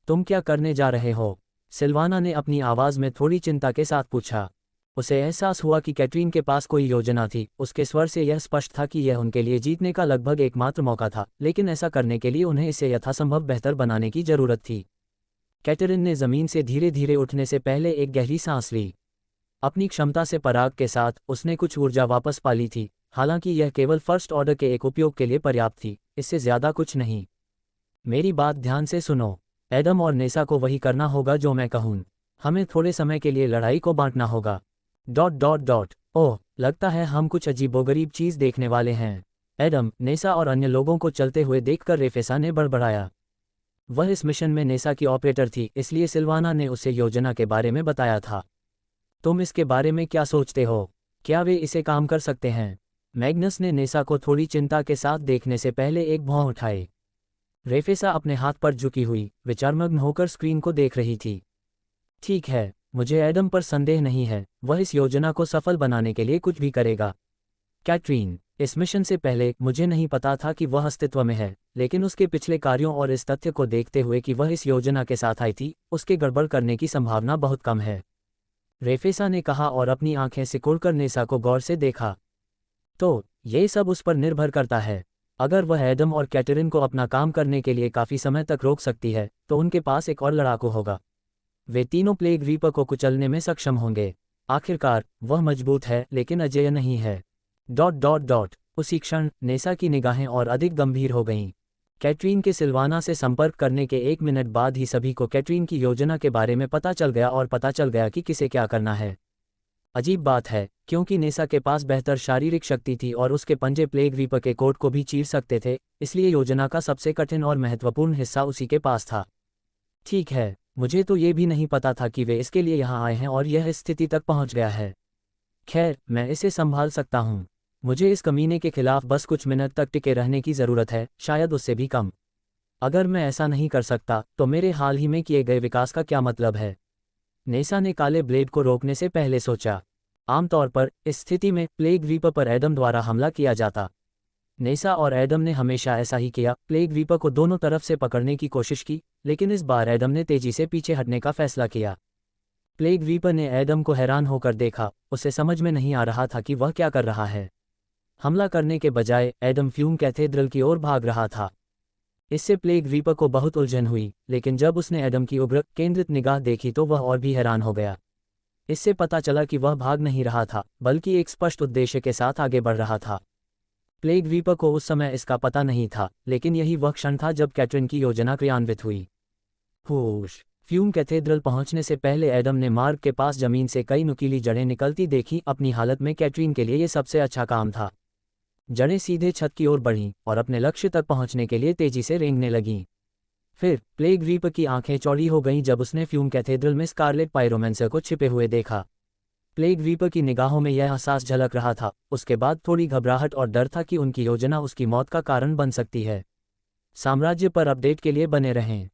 तुम क्या करने जा रहे हो? सिल्वाना ने अपनी आवाज़ में थोड़ी चिंता के साथ पूछा। उसे एहसास हुआ कि कैटरीन के पास कोई योजना थी, उसके स्वर से यह स्पष्ट था कि यह उनके लिए जीतने का लगभग एकमात्र मौका था, लेकिन ऐसा करने के लिए उन्हें इसे यथासंभव बेहतर बनाने की जरूरत थी। कैटरीन ने ज़मीन से धीरे धीरे उठने से पहले एक गहरी सांस ली। अपनी क्षमता से पराग के साथ उसने कुछ ऊर्जा वापस पा ली थी, हालांकि यह केवल फर्स्ट ऑर्डर के एक उपयोग के लिए पर्याप्त थी, इससे ज़्यादा कुछ नहीं। मेरी बात ध्यान से सुनो। एडम और नेसा को वही करना होगा जो मैं कहूँ। हमें थोड़े समय के लिए लड़ाई को बांटना होगा। ... ओह, लगता है हम कुछ अजीबोगरीब चीज़ देखने वाले हैं। एडम, नेसा और अन्य लोगों को चलते हुए देखकर रेफेसा ने बड़बड़ाया। वह इस मिशन में नेसा की ऑपरेटर थी, इसलिए सिल्वाना ने उसे योजना के बारे में बताया था। तुम इसके बारे में क्या सोचते हो? क्या वे इसे काम कर सकते हैं? मैग्नस ने नेसा को थोड़ी चिंता के साथ देखने से पहले एक भौं उठाए। रेफेसा अपने हाथ पर झुकी हुई विचारमग्न होकर स्क्रीन को देख रही थी। ठीक है, मुझे एडम पर संदेह नहीं है, वह इस योजना को सफल बनाने के लिए कुछ भी करेगा। कैटरीन, इस मिशन से पहले मुझे नहीं पता था कि वह अस्तित्व में है, लेकिन उसके पिछले कार्यों और इस तथ्य को देखते हुए कि वह इस योजना के साथ आई थी, उसके गड़बड़ करने की संभावना बहुत कम है। रेफेसा ने कहा और अपनी आंखें सिकुड़कर नेसा को गौर से देखा। तो ये सब उस पर निर्भर करता है। अगर वह एडम और कैटरीन को अपना काम करने के लिए काफ़ी समय तक रोक सकती है, तो उनके पास एक और लड़ाकू होगा। वे तीनों प्लेग रीपर को कुचलने में सक्षम होंगे। आखिरकार वह मजबूत है लेकिन अजेय नहीं है। ... उसी क्षण नेसा की निगाहें और अधिक गंभीर हो गईं। कैटरीन के सिल्वाना से संपर्क करने के 1 मिनट बाद ही सभी को कैटरीन की योजना के बारे में पता चल गया और पता चल गया कि किसे क्या करना है। अजीब बात है, क्योंकि नेसा के पास बेहतर शारीरिक शक्ति थी और उसके पंजे प्लेग रीपर के कोट को भी चीर सकते थे, इसलिए योजना का सबसे कठिन और महत्वपूर्ण हिस्सा उसी के पास था। ठीक है, मुझे तो ये भी नहीं पता था कि वे इसके लिए यहाँ आए हैं और यह इस स्थिति तक पहुँच गया है। खैर, मैं इसे संभाल सकता हूँ। मुझे इस कमीने के खिलाफ बस कुछ मिनट तक टिके रहने की ज़रूरत है, शायद उससे भी कम। अगर मैं ऐसा नहीं कर सकता तो मेरे हाल ही में किए गए विकास का क्या मतलब है? नेसा ने काले ब्लेड को रोकने से पहले सोचा। आमतौर पर इस स्थिति में प्लेग रीपर पर एडम द्वारा हमला किया जाता। नेसा और एडम ने हमेशा ऐसा ही किया, प्लेग रीपर को दोनों तरफ से पकड़ने की कोशिश की, लेकिन इस बार एडम ने तेजी से पीछे हटने का फैसला किया। प्लेग रीपर ने एडम को हैरान होकर देखा, उसे समझ में नहीं आ रहा था कि वह क्या कर रहा है। हमला करने के बजाय एडम फ्यूम कैथेड्रल की ओर भाग रहा था। इससे प्लेग रीपर को बहुत उलझन हुई, लेकिन जब उसने एडम की उग्र केंद्रित निगाह देखी तो वह और भी हैरान हो गया। इससे पता चला कि वह भाग नहीं रहा था, बल्कि एक स्पष्ट उद्देश्य के साथ आगे बढ़ रहा था। प्लेग रीपर को उस समय इसका पता नहीं था, लेकिन यही वह क्षण था जब कैटरीन की योजना क्रियान्वित हुई। होश। फ्यूम कैथेड्रल पहुंचने से पहले एडम ने मार्ग के पास जमीन से कई नुकीली जड़ें निकलती देखी। अपनी हालत में कैटरीन के लिए यह सबसे अच्छा काम था। जड़ें सीधे छत की ओर बढ़ीं और अपने लक्ष्य तक पहुंचने के लिए तेजी से रेंगने लगीं। फिर प्लेग रीपर की आंखें चौड़ी हो गईं जब उसने फ्यूम कैथेड्रल में स्कारलेट पायरोमेंसर को छिपे हुए देखा। प्लेग रीपर की निगाहों में यह एहसास झलक रहा था, उसके बाद थोड़ी घबराहट और डर था कि उनकी योजना उसकी मौत का कारण बन सकती है। साम्राज्य पर अपडेट के लिए बने रहें।